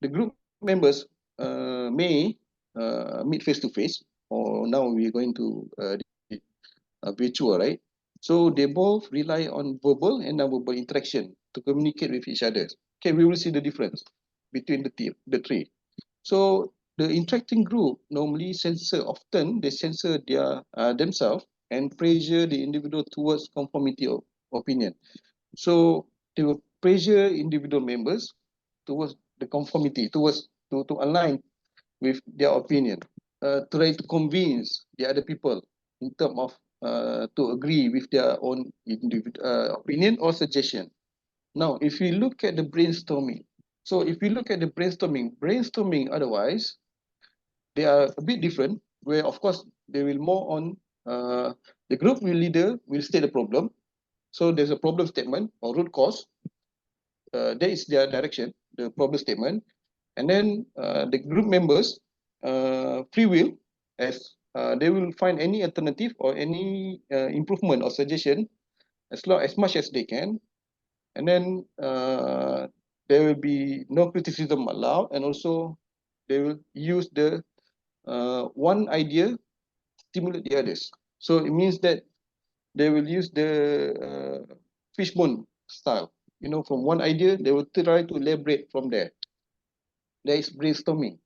group members may meet face to face, or now we're going to virtual, right? So they both rely on verbal and non-verbal interaction to communicate with each other. Okay, we will see the difference between the three. So the interacting group normally often they censor their themselves and pressure the individual towards conformity of opinion. So they will pressure individual members towards the conformity, towards to align with their opinion, try to convince the other people in terms of to agree with their own opinion or suggestion. Now, if we look at the brainstorming, brainstorming otherwise, they are a bit different, where of course they will more on the group leader will state the problem. So there's a problem statement or root cause. That is their direction, the problem statement. And then the group members, free will, as they will find any alternative or any improvement or suggestion as much as they can. And then there will be no criticism allowed, and also they will use the one idea stimulate the others. So it means that they will use the fishbone style. From one idea, they will try to elaborate from there. There is brainstorming.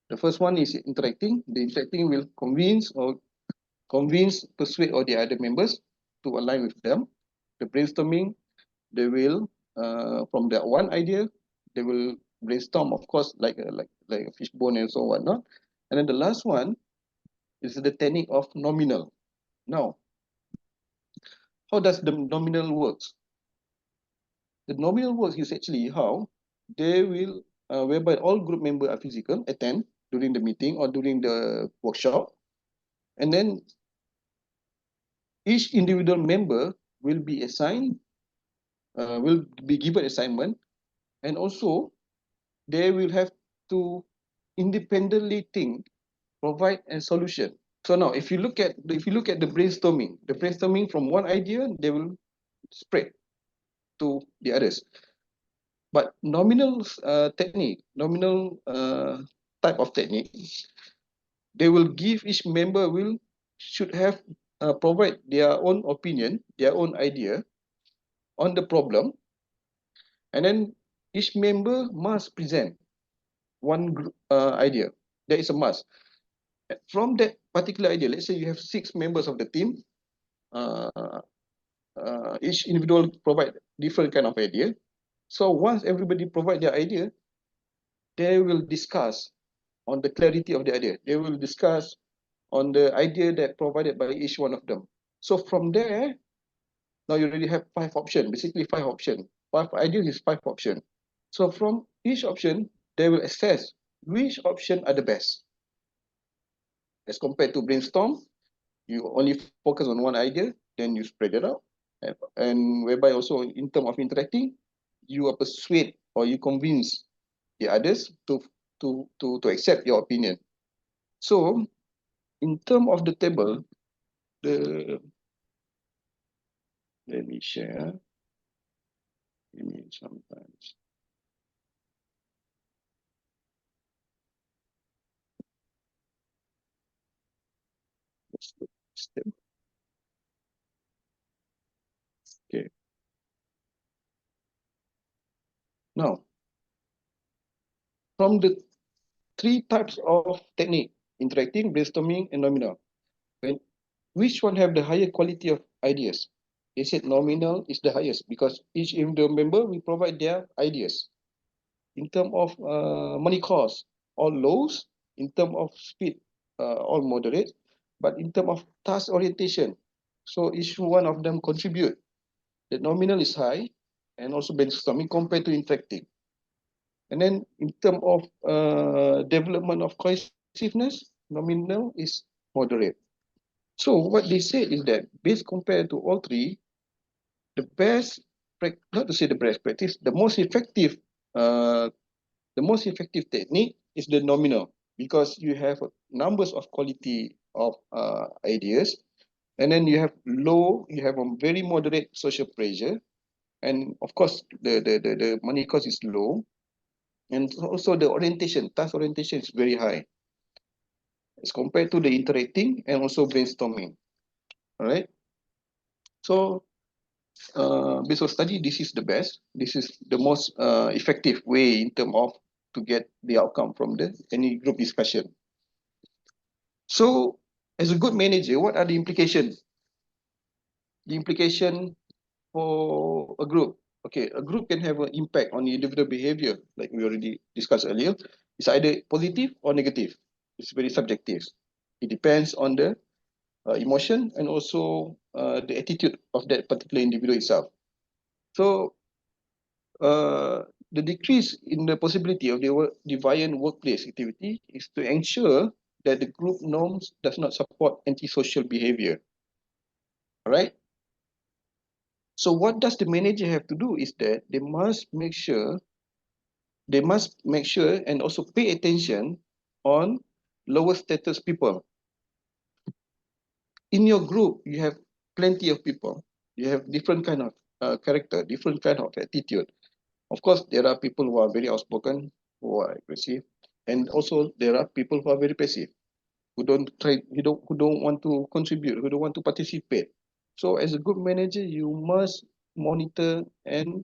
The first one is interacting. The interacting will persuade all the other members to align with them. The brainstorming, they will from that one idea, they will brainstorm, of course, like a fishbone and so on. No? And then the last one is the technique of nominal. Now, how does the nominal works? The nominal works is actually how they will, whereby all group members are physical, attend during the meeting or during the workshop, and then each individual member will be assigned, will be given assignment, and also they will have to independently think, provide a solution. So now, if you look at the brainstorming from one idea, they will spread to the others. But nominal type of technique, they will give each member should have provide their own opinion, their own idea on the problem, and then each member must present one idea. That is a must. From that particular idea, let's say you have 6 members of the team, each individual provide different kind of idea. So once everybody provide their idea, they will discuss on the clarity of the idea. They will discuss on the idea that provided by each one of them. So from there, now you already have 5 options, basically 5 options. 5 ideas is 5 options. So from each option, they will assess which option are the best. As compared to brainstorm, you only focus on one idea, then you spread it out. And whereby also in terms of interacting, you are persuade or you convince the others to accept your opinion. So in terms of the table, let me share. Give me some time. Step. Okay. Now, from the 3 types of technique, interacting, brainstorming, and nominal, which one have the higher quality of ideas? They said nominal is the highest because each individual member will provide their ideas. In terms of money cost, all lows. In terms of speed, all moderate. But in terms of task orientation, so each one of them contribute. The nominal is high, and also brainstorming compared to interacting. And then in terms of development of cohesiveness, nominal is moderate. So what they said is that based compared to all 3, the best, not to say the best practice, the most effective technique is the nominal, because you have numbers of quality of ideas, and then you have a very moderate social pressure, and of course the money cost is low, and also the task orientation is very high as compared to the interacting and also brainstorming. All right. So based on study, this is the best. This is the most effective way in terms of to get the outcome from any group discussion. So as a good manager, what are the implications? The implication for a group. Okay, a group can have an impact on the individual behavior, like we already discussed earlier. It's either positive or negative. It's very subjective. It depends on the emotion and also the attitude of that particular individual itself. So the decrease in the possibility of the deviant workplace activity is to ensure that the group norms does not support antisocial behavior. All right. So what does the manager have to do is that they must make sure and also pay attention on lower status people. In your group, you have plenty of people. You have different kind of character, different kind of attitude. Of course, there are people who are very outspoken, who are aggressive, and also there are people who are very passive, who don't want to contribute, who don't want to participate. So as a good manager, you must monitor and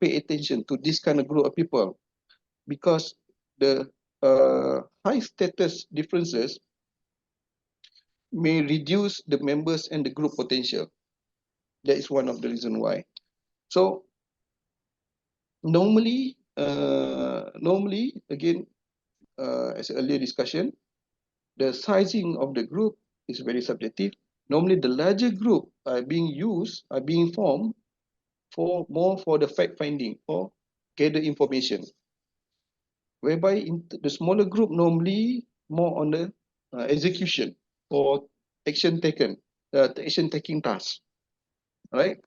pay attention to this kind of group of people, because the high status differences may reduce the members and the group potential. That is one of the reasons why. So normally again, as earlier discussion, the sizing of the group is very subjective. Normally the larger group are being formed for the fact finding or gather information, whereby in the smaller group normally more on the execution or action taking tasks, right?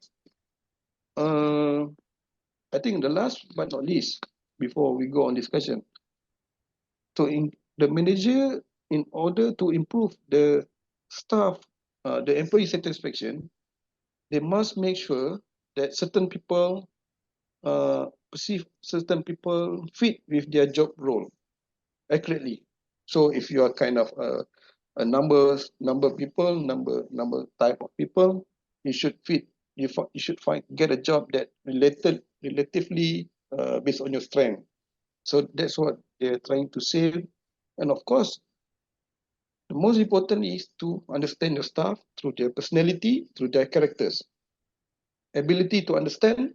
I think the last but not least, before we go on discussion, so in the manager, in order to improve the staff, the employee satisfaction, they must make sure that certain people perceive, certain people fit with their job role accurately. So if you are kind of a number people, number type of people, you should fit. You should get a job that relatively based on your strength. So that's what they're trying to say. And of course, the most important is to understand your staff through their personality, through their characters. Ability to understand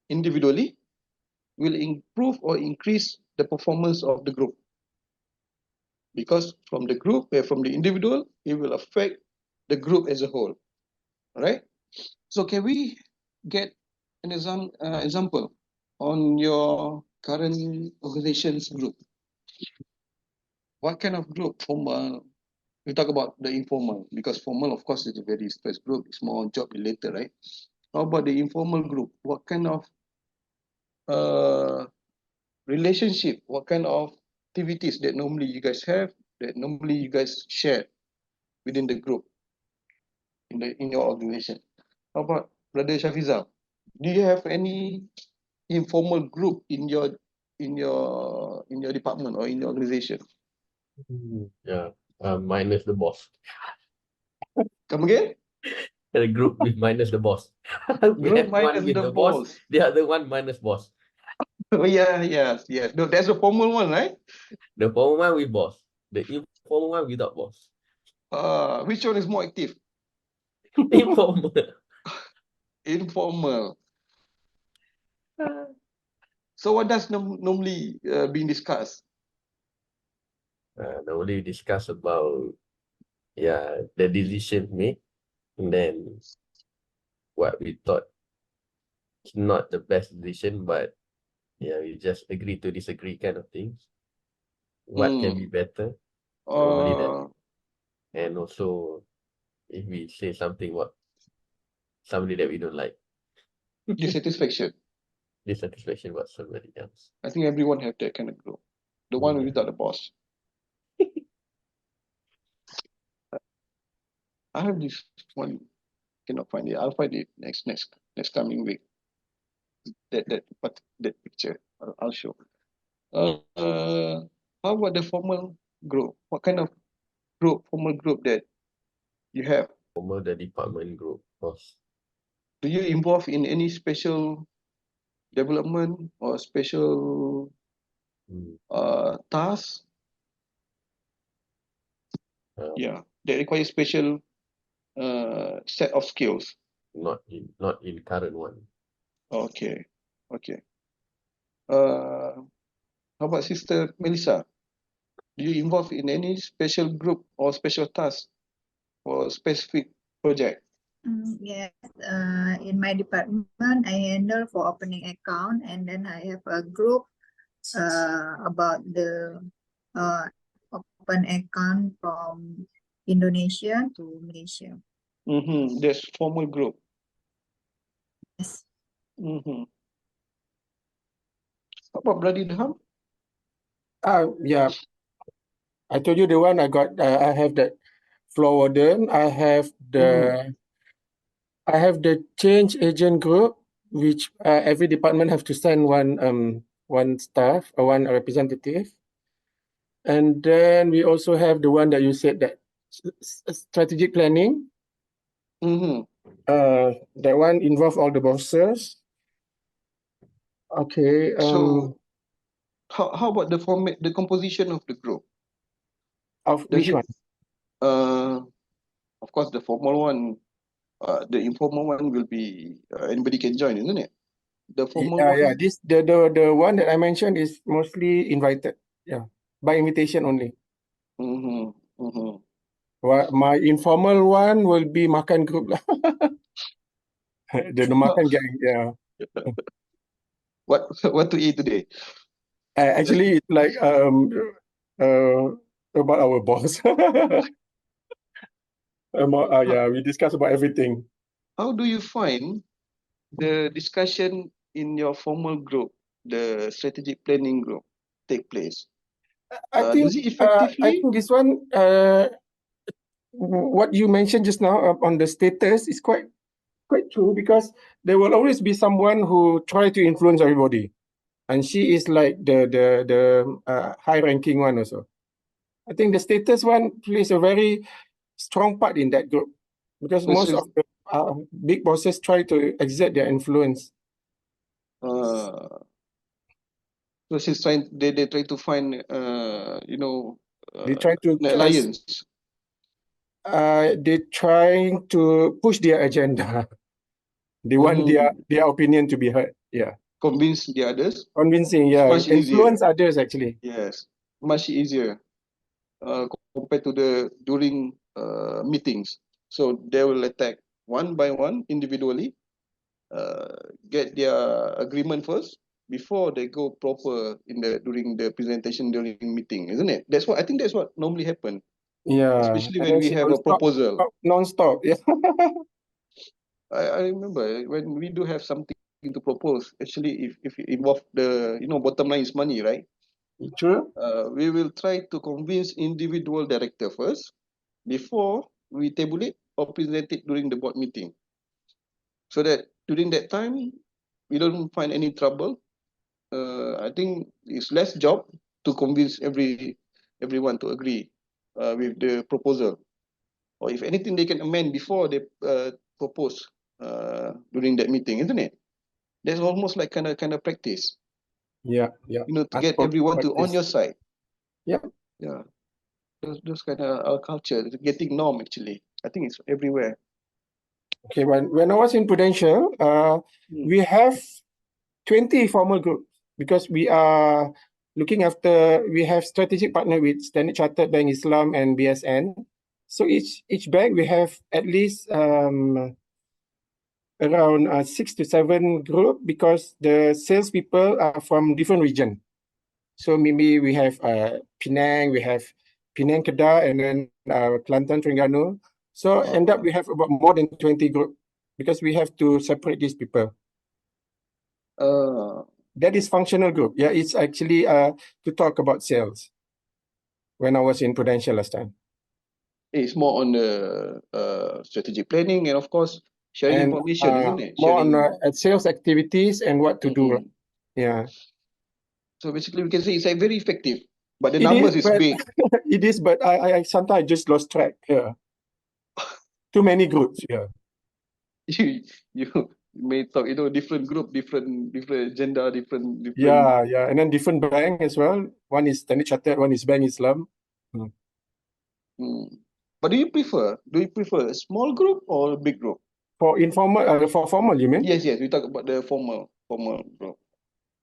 individually will improve or increase the performance of the group. Because from the group, from the individual, it will affect the group as a whole. All right. So can we get an example on your current organization's group? What kind of group? Formal? We talk about the informal, because formal, of course, is a very stressed group. It's more job related, right? How about the informal group? What kind of relationship? What kind of activities that normally you guys have, that normally you guys share within the group in your organization? How about Brother Shafizal? Do you have any informal group in your department or in your organization? Yeah, minus the boss. Come again? The group with minus the boss. We Group have one minus with the the boss, boss. the other one minus boss. Oh yeah, yes. No, that's a formal one, right? The formal one with boss, the informal one without boss. Which one is more active? Informal. Informal. So what does normally being discussed? Normally we discuss about the decision made, and then what we thought is not the best decision, but we just agree to disagree kind of things. What can be better? Normally that. And also if we say something about somebody that we don't like. Dissatisfaction. Dissatisfaction about somebody else. I think everyone have that kind of group. The one without the boss. I have this one, cannot find it. I'll find it next coming week. That picture I'll show. How about the formal group? What kind of formal group that you have? Formal, the department group, of course. Do you involve in any special development or special tasks? That require special set of skills. Not in current one. Okay. How about Sister Melissa? Do you involve in any special group or special task for a specific project? Yes, in my department, I handle for opening account, and then I have a group about the open account from Indonesia to Malaysia. There's formal group. Yes. How about Brother Ilham? Yeah. I told you the one I got. I have that floor warden. I have the change agent group, which every department have to send one staff or one representative. And then we also have the one that you said, that strategic planning. That one involve all the bosses. Okay. So how about the composition of the group? Of Does which it, one? of course, the formal one, the informal one will be anybody can join, isn't it? The formal one. Yeah. This the one that I mentioned is mostly invited. Yeah, by invitation only. Mm-hmm, mm-hmm. Well, my informal one will be makan group lah. The makan gang. Yeah. What to eat today? Actually, it's like about our boss. Yeah, we discuss about everything. How do you find the discussion in your formal group, the strategic planning group, take place? Does it I effectively? think this one what you mentioned just now on the status is quite true, because there will always be someone who try to influence everybody, and she is like the high ranking one also. I think the status one plays a very strong part in that group, because So most she's, of the big bosses try to exert their influence. so she's trying. They try to find They try to an alliance. they trying to push their agenda. They want their opinion to be heard. Yeah, Convince the others. convincing. It's Yeah, much easier. influence others actually. Yes, much easier compared to the during meetings. So they will attack one by one individually, get their agreement first before they go proper in the during the presentation during meeting, isn't it? That's what I think. That's what normally happen, Yeah, especially and when then we she have will a proposal. non-stop. Yeah. I remember when we do have something to propose. Actually, if it involve the bottom line is money, right? True. We will try to convince individual director first before we table it or present it during the board meeting, so that during that time we don't find any trouble. I think it's less job to convince everyone to agree with the proposal, or if anything they can amend before they propose during that meeting, isn't it? That's almost like kind of practice, Yeah. to get everyone to on your side. Yeah. Yeah, those kind of our culture is getting norm actually. I think it's everywhere. Okay. When I was in Prudential, we have 20 formal groups, because we are looking after. We have strategic partner with Standard Chartered Bank Islam and BSN. So each bank we have at least around 6 to 7 group, because the salespeople are from different region. So maybe we have Penang, we have Penang, Kedah, and then Kelantan, Terengganu. So end up we have about more than 20 group, because we have to separate these people. That is functional group. Yeah, it's actually to talk about sales. When I was in Prudential last time. It's more on the strategic planning and of course sharing And information, isn't it? more on Sharing. sales activities and what to do. Yeah. So basically, we can say it's like very effective, but the It numbers is, is but big. it is, but I sometimes just lost track. Yeah. Too many groups. Yeah. You may talk, different group, different agenda, different. Yeah. And then different bank as well. One is Standard Chartered, one is Bank Islam. But do you prefer a small group or a big group? For informal, for formal, you mean? Yes, we talk about the formal group.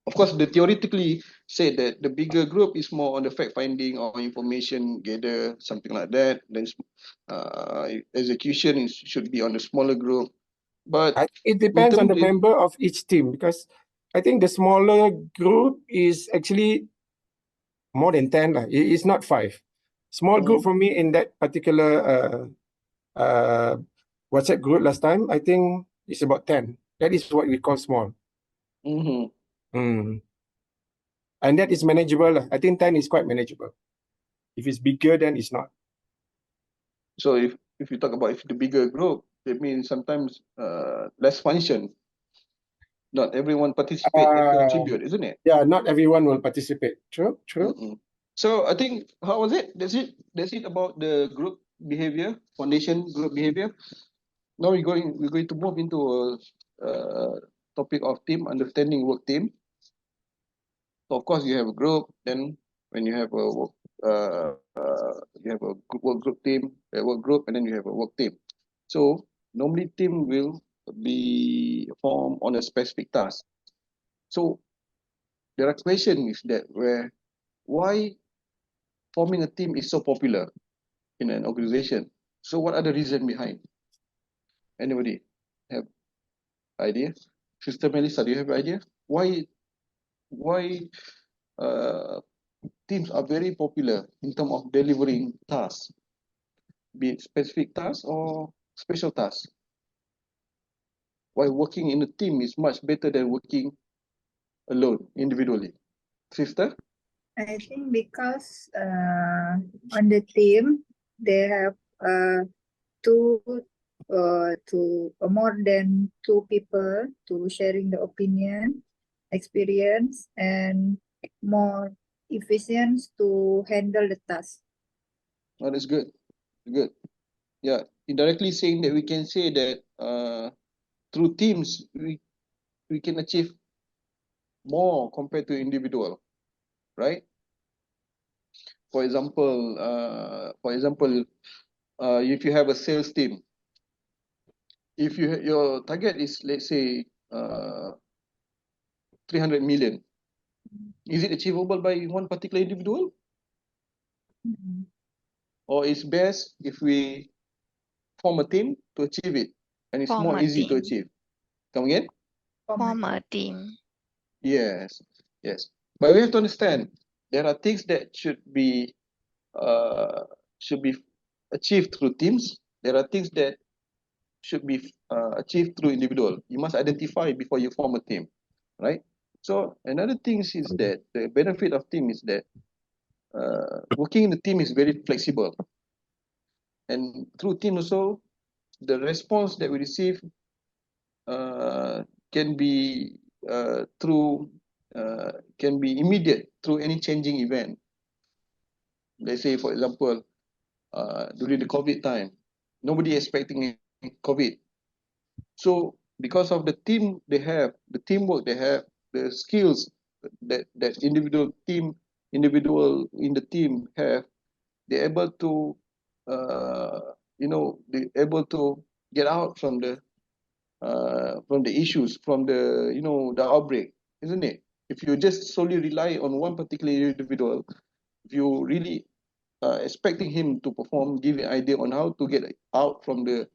Of course, the theoretically said that the bigger group is more on the fact finding or information gather, something like that. Then execution should be on the smaller group. But it depends on the member of each team, because I think the smaller group is actually more than 10. It's not 5. Small group for me in that particular WhatsApp group last time, I think it's about 10. That is what we call small. And that is manageable. I think 10 is quite manageable. If it's bigger, then it's not. So if you talk about the bigger group, it means sometimes less function. Not everyone participate and contribute, isn't it? Yeah, not everyone will participate. True. So I think, how was it? That's it about the group behavior, foundation group behavior. Now we're going to move into a topic of team, understanding work team. So of course you have a group, then when you have a group team, a work group, and then you have a work team. So normally team will be formed on a specific task. So there are questions that why forming a team is so popular in an organization. So what are the reasons behind? Anybody have idea? Sister Melissa, do you have idea? Why teams are very popular in terms of delivering tasks, be it specific tasks or special tasks? Why working in a team is much better than working alone, individually? Sister? I think because on the team they have two to more than two people to sharing the opinion, experience, and more efficient to handle the task. Oh, that's good. Good. Yeah, indirectly saying that we can say that through teams we can achieve more compared to individual, right? For example, if you have a sales team, if your target is, let's say, 300 million, is it achievable by one particular individual? Mhm. Or it's best if we form a team to achieve it, and it's Form more a easy to team. achieve? Come again? Form a team. Yes, yes. But we have to understand there are things that uh, should be achieved through teams. There are things that should be achieved through individual. You must identify before you form a team, right? So another thing is that the benefit of team is that working in the team is very flexible, and through team also the response that we receive can be through can be immediate through any changing event. Let's say, for example, during the COVID time, nobody expecting COVID. So because of the team they have, the teamwork they have, the skills that individual in the team have, they're able to they're able to get out from the issues, from the outbreak, isn't it? If you just solely rely on one particular individual, if you really expecting him to perform, give an idea on how to get out from the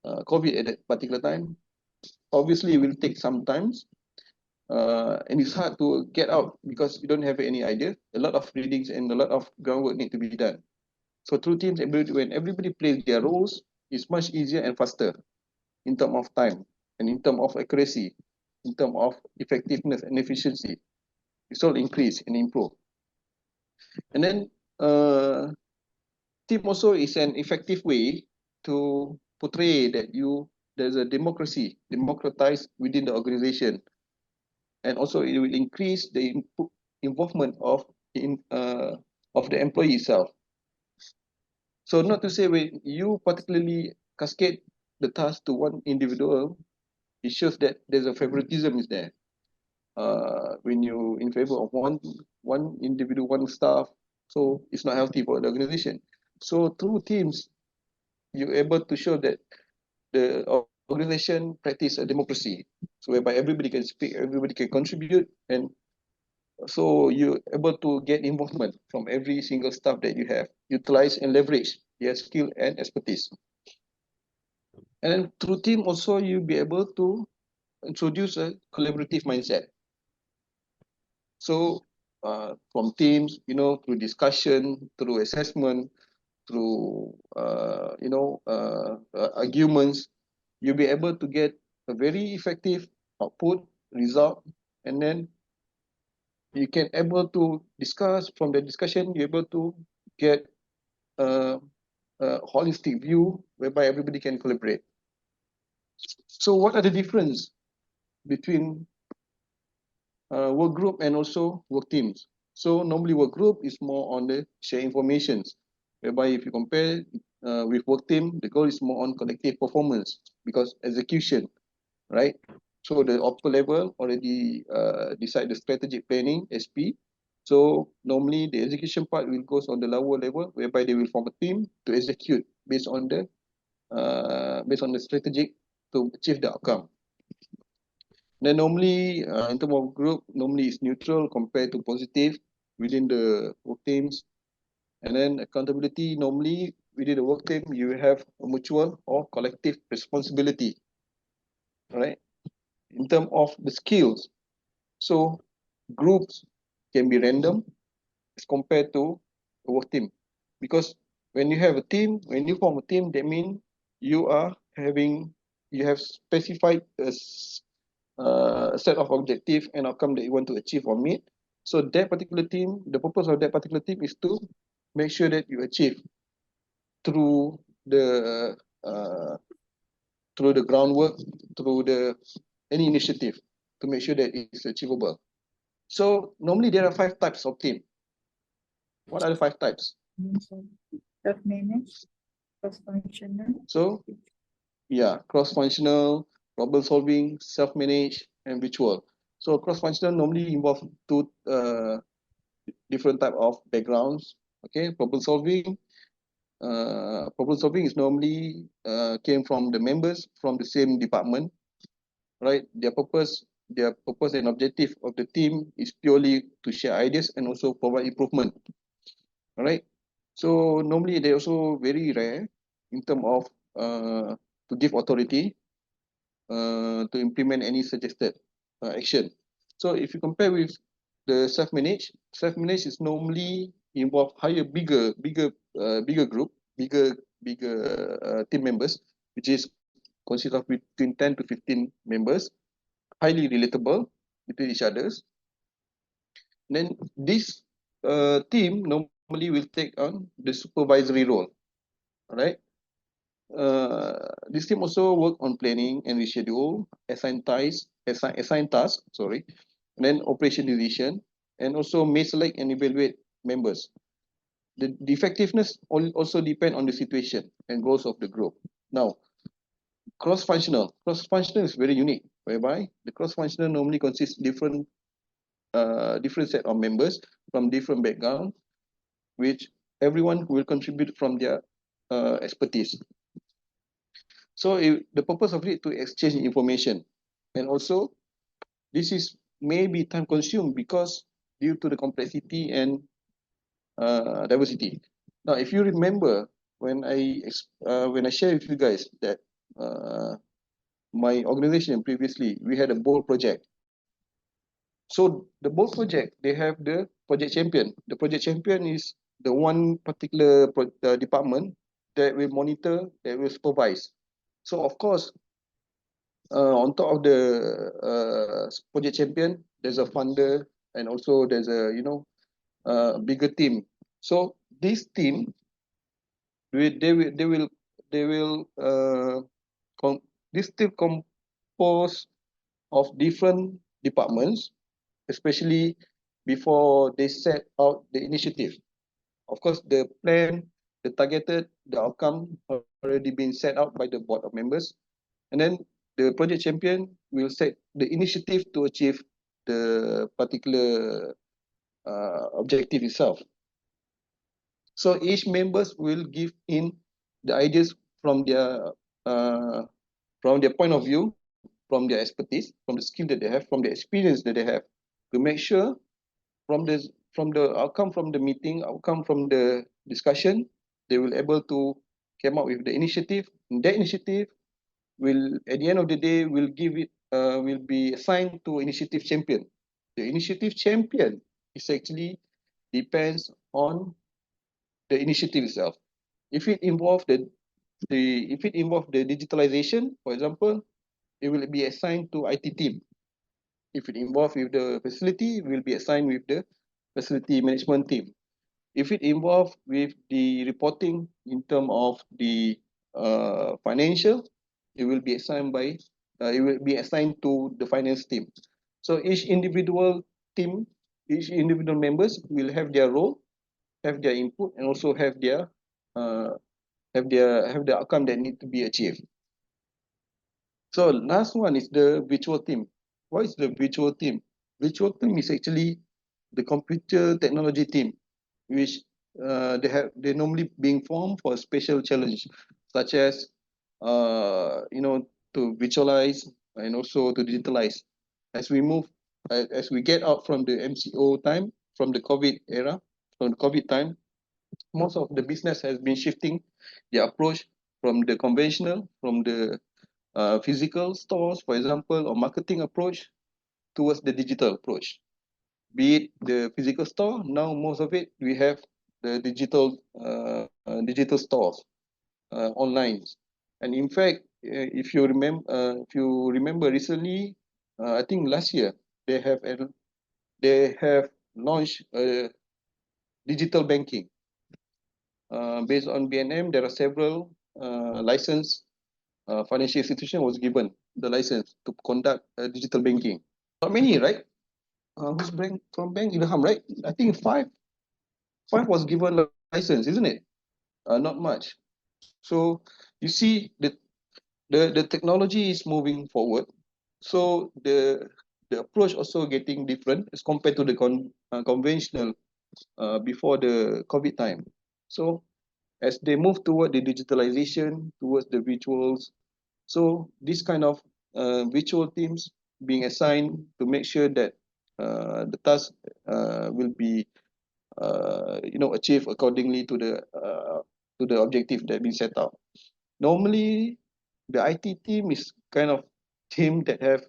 COVID at that particular time, obviously it will take some time, and it's hard to get out because you don't have any idea. A lot of readings and a lot of groundwork need to be done. So through teams, when everybody plays their roles, it's much easier and faster in terms of time and in terms of accuracy, in terms of effectiveness and efficiency. It's all increase and improve. And then team also is an effective way to portray that there's a democratized within the organization, and also it will increase the involvement of the employee itself. So not to say when you particularly cascade the task to one individual, it shows that there's a favoritism is there. When you in favor of one individual, one staff, so it's not healthy for the organization. So through teams, you're able to show that the organization practice a democracy, so whereby everybody can speak, everybody can contribute, and so you're able to get involvement from every single staff that you have, utilize and leverage their skill and expertise. And then through team also, you'll be able to introduce a collaborative mindset. So from teams, through discussion, through assessment, through arguments, you'll be able to get a very effective output result, and then you can able to discuss. From the discussion, you're able to get a holistic view whereby everybody can collaborate. So what are the difference between work group and also work teams? So normally work group is more on the share informations, whereby if you compare with work team, the goal is more on collective performance because execution, right? So the upper level already decide the strategic planning, SP, So normally the execution part will goes on the lower level, whereby they will form a team to execute based on the strategic to achieve the outcome. Then normally in terms of group, normally it's neutral compared to positive within the work teams. And then accountability, normally within the work team, you have a mutual or collective responsibility, right? In terms of the skills, so groups can be random as compared to a work team, because when you have a team, when you form a team, that means you have specified a set of objective and outcome that you want to achieve or meet. So that particular team, the purpose of that particular team is to make sure that you achieve through the groundwork, through the any initiative to make sure that it's achievable. So normally there are 5 types of team. What are the 5 types? Self-managed, cross-functional. So yeah, cross-functional, problem solving, self-managed, and virtual. So cross-functional normally involve 2 different type of backgrounds. Okay, problem solving is normally came from the members from the same department, right? Their purpose and objective of the team is purely to share ideas and also provide improvement. All right. So normally they also very rare in terms of to give authority to implement any suggested action. So if you compare with the self-managed is normally involve bigger group, bigger team members, which is consist of between 10 to 15 members, highly relatable between each others. Then this team normally will take on the supervisory role. All right. This team also work on planning and reschedule, assign tasks, and then operation decision, and also may select and evaluate members. The effectiveness also depend on the situation and goals of the group. Now, cross-functional is very unique, whereby the cross-functional normally consists different set of members from different background, which everyone will contribute from their expertise. So the purpose of it to exchange information, and also this is maybe time consumed because due to the complexity and diversity. Now, if you remember when I share with you guys that my organization previously we had a bold project. So the bold project, they have the project champion. The project champion is the one particular department that will monitor, that will supervise. So of course, on top of the project champion, there's a funder, and also there's a bigger team. So this team, this team composed of different departments, especially before they set out the initiative. Of course, the plan, the targeted, the outcome already been set out by the board of members. And then the project champion will set the initiative to achieve the particular objective itself. So each members will give in the ideas from their point of view, from their expertise, from the skill that they have, from the experience that they have, to make sure from the outcome from the meeting, outcome from the discussion, they will able to come up with the initiative. And that initiative will, at the end of the day, will be assigned to initiative champion. The initiative champion is actually depends on the initiative itself. If it involve the digitalization, for example, it will be assigned to IT team. If it involve with the facility, it will be assigned with the facility management team. If it involve with the reporting in terms of the financial, it will be assigned to the finance team. So each individual team, each individual members will have their role, have their input, and also have their outcome that need to be achieved. So last one is the virtual team. What is the virtual team? Virtual team is actually the computer technology team, which they normally being formed for a special challenge, such as to visualize and also to digitalize. As we get out from the MCO time, from the COVID era, from the COVID time, most of the business has been shifting their approach from the conventional, from the physical stores, for example, or marketing approach towards the digital approach. Be it the physical store, now most of it we have the digital stores online. And in fact, if you remember recently, I think last year they have launched digital banking. Based on BNM, there are several licensed financial institution was given the license to conduct digital banking. Not many, right? Who's from Bank Ilham, right? I think five was given a license, isn't it? Not much. So you see the technology is moving forward. So the approach also getting different as compared to the conventional before the COVID time. So as they move toward the digitalization, towards the virtuals, so this kind of virtual teams being assigned to make sure that the task will be achieved accordingly to the objective that been set out. Normally, the IT team is kind of team that have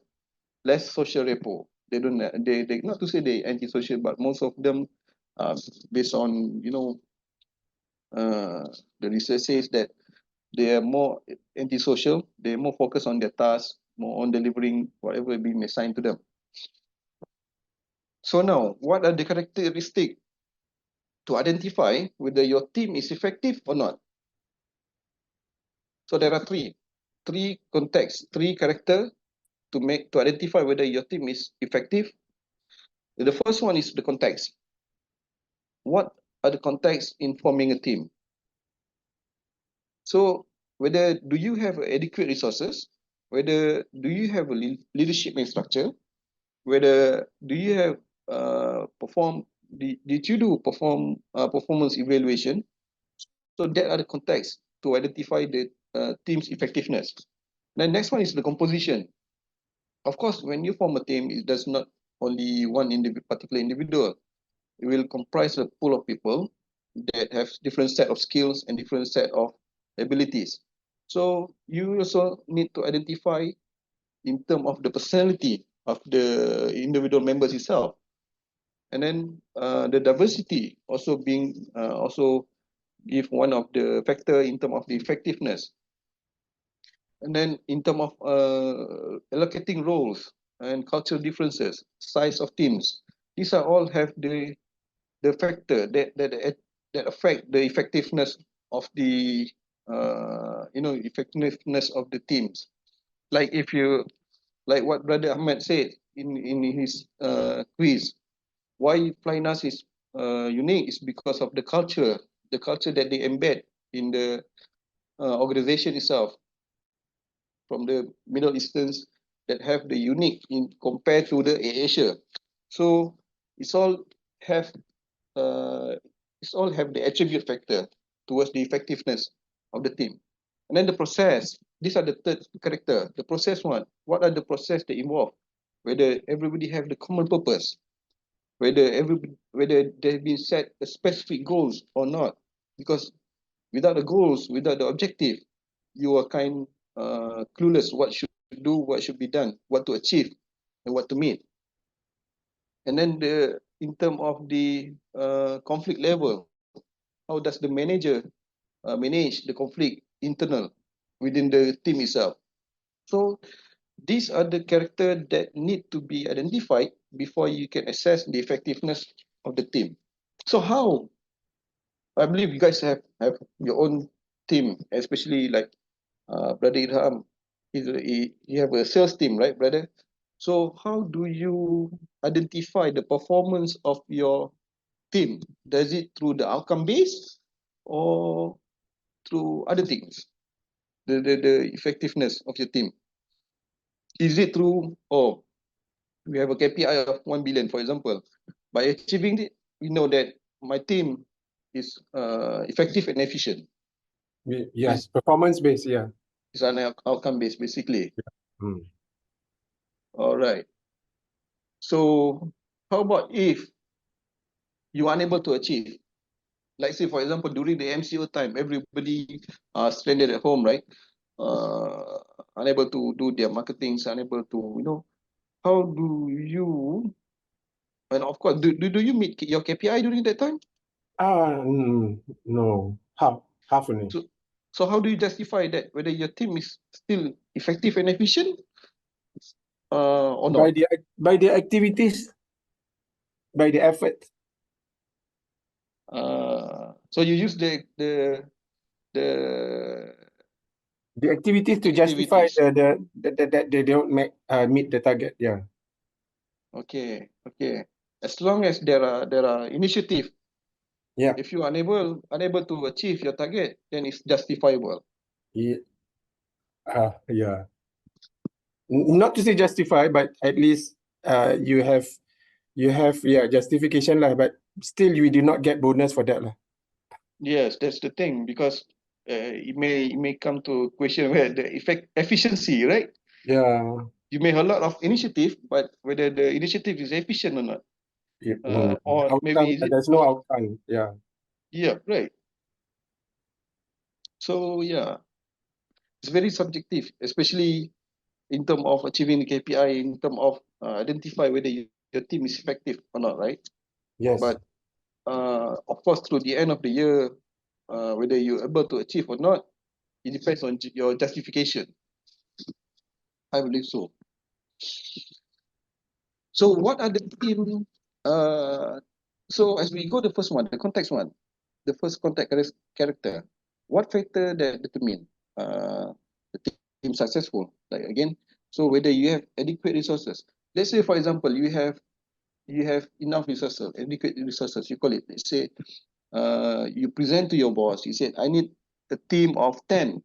less social rapport. They don't they not to say they antisocial, but most of them based on the research says that they are more antisocial. They're more focused on their tasks, more on delivering whatever being assigned to them. So now, what are the characteristics to identify whether your team is effective or not? So there are three contexts, three characters to identify whether your team is effective. The first one is the context. What are the contexts in forming a team? So whether do you have adequate resources, whether do you have a leadership structure, whether do you have did you do performance evaluation? So that are the contexts to identify the team's effectiveness. The next one is the composition. Of course, when you form a team, it does not only one particular individual. It will comprise a pool of people that have different set of skills and different set of abilities. So you also need to identify in terms of the personality of the individual members itself. And then the diversity also being also give one of the factor in terms of the effectiveness. And then in terms of allocating roles and cultural differences, size of teams, these are all have the factor that affect the effectiveness of the effectiveness of the teams. Like like what Brother Ahmed said in his quiz, why Flynas is unique is because of the culture that they embed in the organization itself, from the Middle Easterns that have the unique in compared to the Asia. So it's all have the attribute factor towards the effectiveness of the team. And then the process. These are the third character. The process one. What are the process that involve? Whether everybody have the common purpose, whether they've been set a specific goals or not. Because without the goals, without the objective, you are kind clueless what should do, what should be done, what to achieve, and what to meet. And then in terms of the conflict level, how does the manager manage the conflict internal within the team itself? So these are the characters that need to be identified before you can assess the effectiveness of the team. So how? I believe you guys have your own team, especially like Brother Ilham. You have a sales team, right, brother? So how do you identify the performance of your team? Does it through the outcome base or through other things? The effectiveness of your team. Is it through, we have a KPI of 1 billion, for example, by achieving it, we know that my team is effective and efficient. Yes, performance based, yeah. It's an outcome based, basically. Hmm. All right. So how about if you are unable to achieve? Like say, for example, during the MCO time, everybody stranded at home, right? Unable to do their marketing, unable to, how do you, and of course, do you meet your KPI during that time? No, half only. So how do you justify that, whether your team is still effective and efficient or not? By the activities, by the effort. So you use the activities to justify activities. that they don't meet the target. Yeah. Okay. As long as there are initiative. Yeah. If you are unable to achieve your target, then it's justifiable. Yeah. Not to say justify, but at least you have justification lah. But still, you do not get bonus for that lah. Yes, that's the thing, because it may come to question where the efficiency, right? Yeah. You may have a lot of initiative, but whether the initiative is efficient or not, or outcome, maybe there's no outcome. Yeah. Yeah, right. So yeah, it's very subjective, especially in terms of achieving the KPI, in terms of identify whether your team is effective or not, right? Yes. But of course, through the end of the year, whether you're able to achieve or not, it depends on your justification. I believe so. So what are the team? So as we go the first one, the context one, the first contact character, what factor that determine the team successful? Like again, so whether you have adequate resources. Let's say, for example, you have enough resources, adequate resources. You call it. Let's say, you present to your boss. You said, I need a team of 10,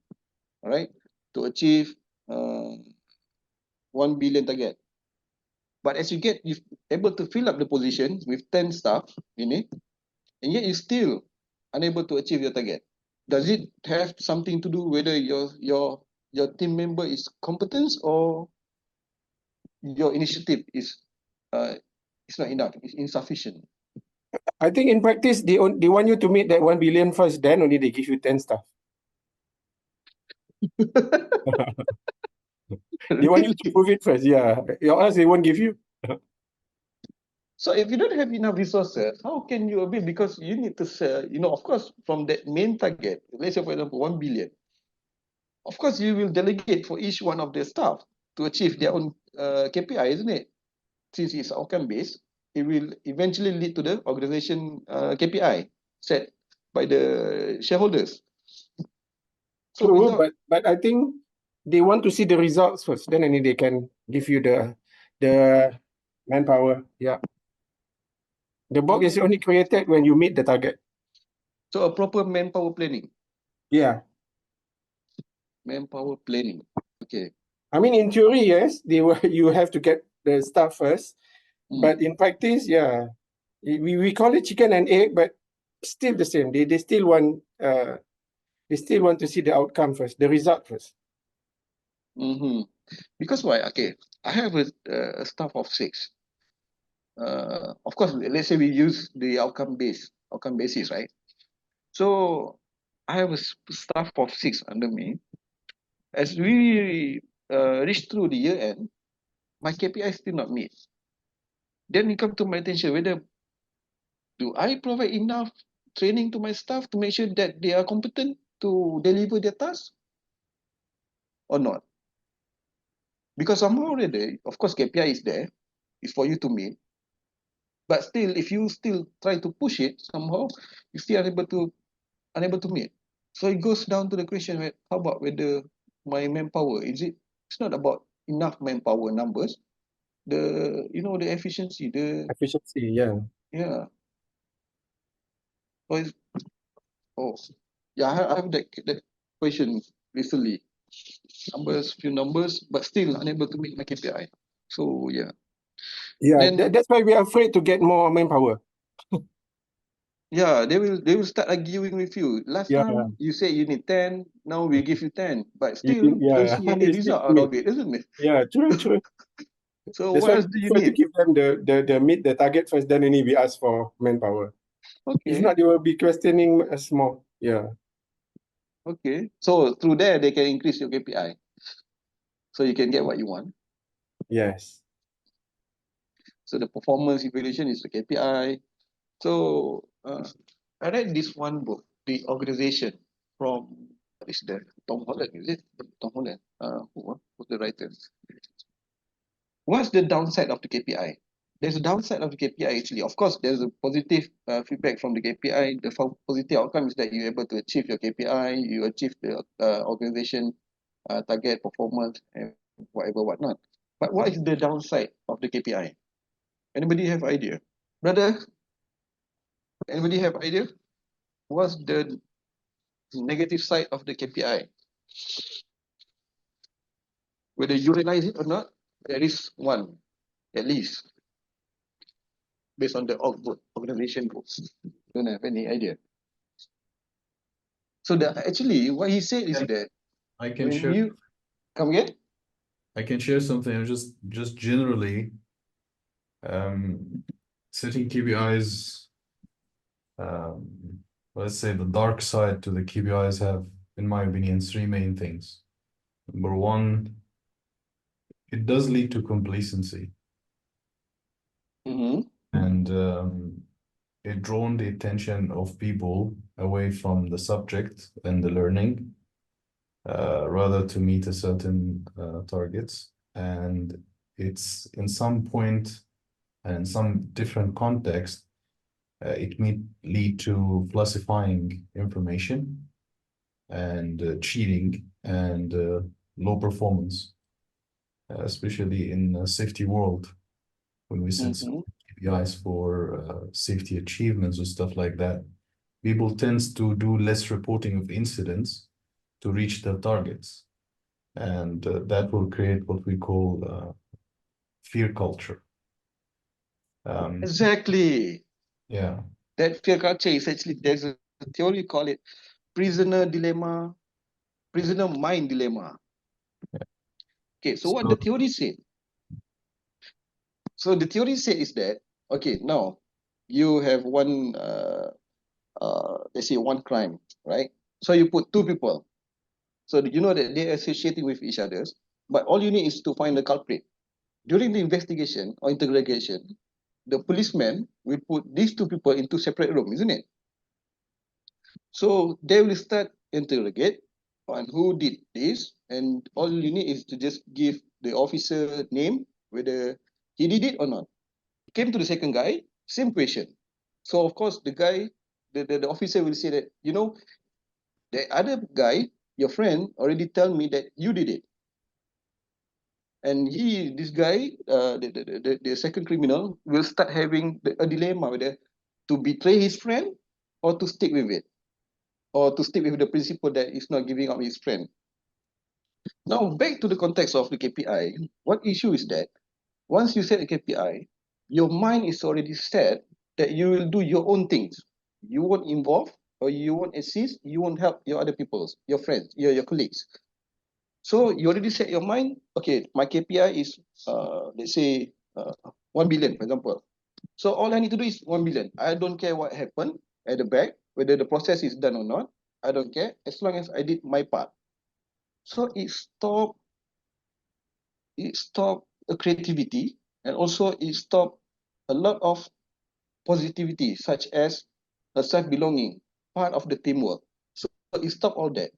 all right, to achieve 1 billion target. But as you able to fill up the position with 10 staff in it, and yet you still unable to achieve your target. Does it have something to do whether your team member is competent or your initiative is not enough, it's insufficient? I think in practice, they want you to meet that 1 billion first, then only they give you 10 staff. They want you to prove it first, yeah. Or else they won't give you. So if you don't have enough resources, how can you build? Because you need to sell, of course, from that main target, let's say, for example, 1 billion. Of course, you will delegate for each one of the staff to achieve their own KPI, isn't it? Since it's outcome based, it will eventually lead to the organization KPI set by the shareholders. So true, but I think they want to see the results first. Then only they can give you the manpower. Yeah. The bulk is only created when you meet the target. So a proper manpower planning. Yeah. Manpower planning. Okay. I mean, in theory, yes, you have to get the staff first. But in practice, yeah, we call it chicken and egg, but still the same. They still want to see the outcome first, the result first. Because why? Okay, I have a staff of 6. Of course, let's say we use the outcome basis, right? So I have a staff of 6 under me. As we reach through the year end, my KPI still not meet. Then it come to my attention whether do I provide enough training to my staff to make sure that they are competent to deliver their task or not? Because somehow already, of course, KPI is there, is for you to meet. But still, if you still try to push it somehow, you still unable to meet. So it goes down to the question: how about whether my manpower it's not about enough manpower numbers, the efficiency, yeah. Yeah. I have that question recently. Few numbers, but still unable to meet my KPI. So yeah. Yeah, Then that's why we are afraid to get more manpower. yeah, they will start arguing with you. Last Yeah, time you said you need 10, now we give you 10, but still don't yeah, see any you still result out need. of it, isn't it? Yeah, true. So That's what why else do we you prefer to need? give them the meet the target first, then only we ask for manpower. If Okay, not, they will be questioning us more. Yeah. okay. So through there they can increase your KPI, so you can get what you want. Yes. So the performance evaluation is the KPI. So I read this one book, The Organization, from what is that? Tom Holland, is it? Tom Holland. Who's the writer? What's the downside of the KPI? There's a downside of the KPI actually. Of course, there's a positive feedback from the KPI. The positive outcome is that you're able to achieve your KPI, you achieve the organization target performance and whatever whatnot. But what is the downside of the KPI? Anybody have idea? Brother, anybody have idea? What's the negative side of the KPI? Whether you realize it or not, there is one, at least, based on the organization books. Don't have any idea. So actually, what he said is that I can when share. you come again, I can share something. Just generally, setting KPIs. Let's say the dark side to the KPIs have, in my opinion, three main things. Number one, it does lead to complacency, and it drawn the attention of people away from the subject and the learning, rather to meet a certain targets. And it's in some point and in some different context, it may lead to falsifying information and cheating and low performance, especially in a safety world when we set some KPIs for safety achievements or stuff like that. People tends to do less reporting of incidents to reach their targets, and that will create what we call fear culture. exactly. Yeah. That fear culture is actually, there's a theory called it prisoner dilemma, prisoner mind dilemma. Okay, so what the theory said? So the theory said is that, okay, now you have one, let's say one crime, right? So you put two people. So you know that they're associating with each other, but all you need is to find the culprit. During the investigation or interrogation, the policeman will put these two people into separate rooms, isn't it? So they will start interrogate on who did this, and all you need is to just give the officer name, whether he did it or not. Came to the second guy, same question. So of course the guy, the officer will say that, you know, the other guy, your friend, already tell me that you did it. And this guy, the second criminal, will start having a dilemma whether to betray his friend or to stick with it, or to stick with the principle that he's not giving up his friend. Now, back to the context of the KPI, what issue is that once you set a KPI, your mind is already set that you will do your own things. You won't involve, or you won't assist, you won't help your other people's, your friends, your colleagues. So you already set your mind, okay, my KPI is, let's say, 1 billion, for example. So all I need to do is 1 billion. I don't care what happened at the back, whether the process is done or not. I don't care, as long as I did my part. So it stopped creativity, and also it stopped a lot of positivity, such as a self-belonging, part of the teamwork. So it stopped all that.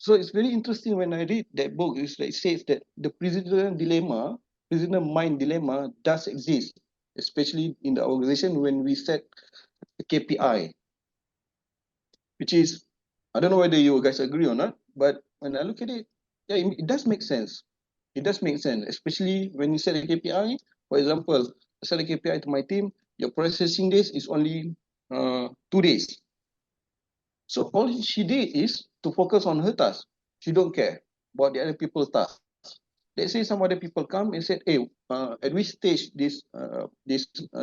So it's very interesting when I read that book. It says that the prisoner dilemma, prisoner mind dilemma, does exist, especially in the organization when we set a KPI, which is, I don't know whether you guys agree or not, but when I look at it, yeah, it does make sense. It does make sense, especially when you set a KPI. For example, I set a KPI to my team, your processing days is only 2 days. So all she did is to focus on her task. She don't care about the other people's tasks. let's say some other people come and said, hey, at which stage this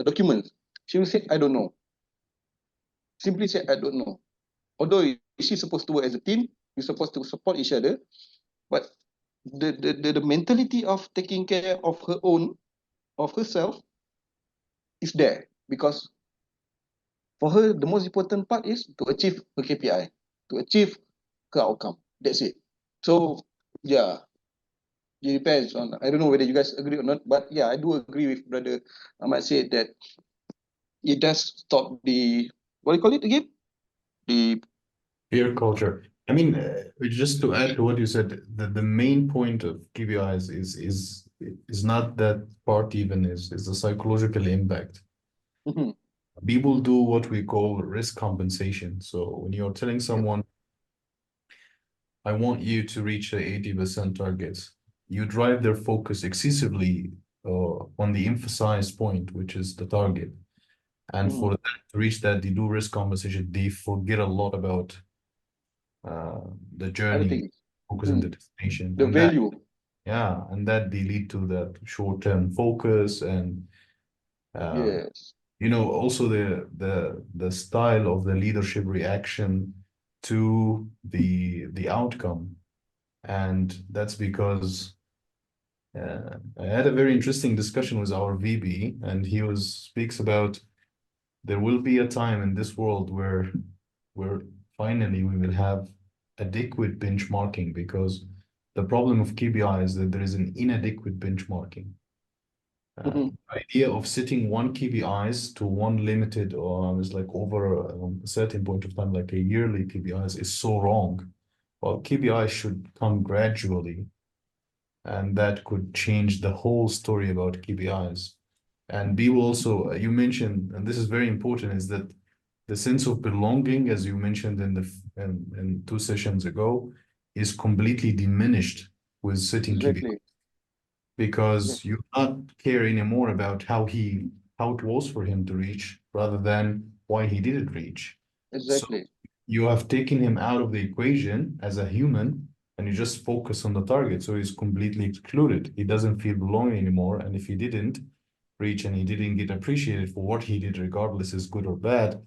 document? She will say, I don't know. Simply say, I don't know. Although she's supposed to work as a team, you're supposed to support each other, but the mentality of taking care of herself is there, because for her, the most important part is to achieve her KPI, to achieve her outcome. That's it. So yeah, it depends on, I don't know whether you guys agree or not, but yeah, I do agree with brother Ahmad said that it does stop the, what do you call it again? The Peer culture. I mean, just to add to what you said, the main point of KPIs is not that part even, is the psychological impact. Mhm. People do what we call risk compensation. So when you're telling someone, I want you to reach a 80% target, you drive their focus excessively on the emphasized point, which is the target. And for them to reach that, they do risk compensation. They forget a lot about the other journey, things, focus on the destination, the and that, value. yeah, and that they lead to that short-term focus, and Yes. you know, also the style of the leadership reaction to the outcome. And that's because I had a very interesting discussion with our VB, and he speaks about there will be a time in this world where finally we will have adequate benchmarking, because the problem of KPI is that there is an inadequate benchmarking. Idea of setting one KPIs to one limited, or is like over a certain point of time, like a yearly KPIs, is so wrong. Well, KPIs should come gradually, and that could change the whole story about KPIs. And B will also, you mentioned, and this is very important, is that the sense of belonging, as you mentioned in 2 sessions ago, is completely diminished with setting KPIs, Exactly. because you not care anymore about how it was for him to reach, rather than why he didn't reach. So Exactly. you have taken him out of the equation as a human, and you just focus on the target. So he's completely excluded. He doesn't feel belonging anymore. And if he didn't reach and he didn't get appreciated for what he did, regardless is good or bad,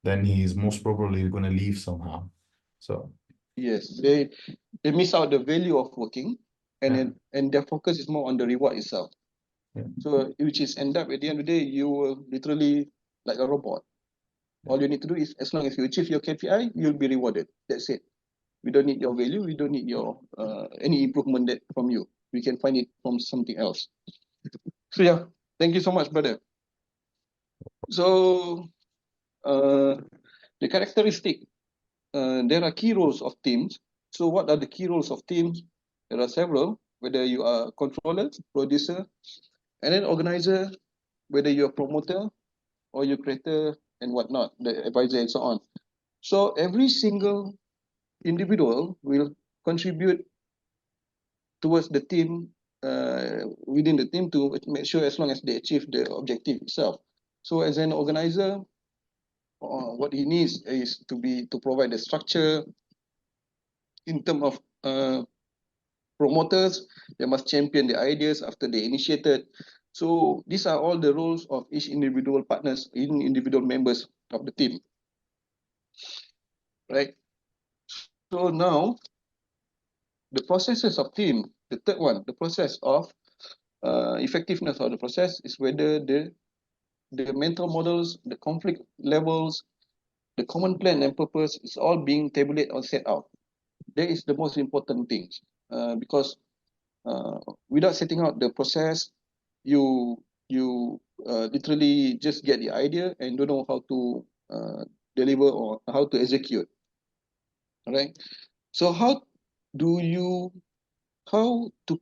then he is most probably going to leave somehow. So Yes. They miss out the value of working, and yeah. and their focus is more on the reward itself. Yeah. So which is end up at the end of the day, you will literally like a robot. All you need to do is, as long as you achieve your KPI, you'll be rewarded. That's it. We don't need your value. We don't need your any improvement that from you. We can find it from something else. So yeah, thank you so much, brother. So the characteristic, there are key roles of teams. So what are the key roles of teams? There are several, whether you are controller, producer, and then organizer, whether you're a promoter or you creator and whatnot, the advisor and so on. So every single individual will contribute towards the team, within the team, to make sure as long as they achieve the objective itself. So as an organizer, what he needs is to provide the structure. In terms of promoters, they must champion the ideas after they initiated. So these are all the roles of each individual partners, individual members of the team, right? So now the processes of team, the third one, the process of effectiveness of the process is whether the mental models, the conflict levels, the common plan and purpose is all being tabulated or set out. That is the most important thing, because without setting out the process, you literally just get the idea and don't know how to deliver or how to execute. All right. So how to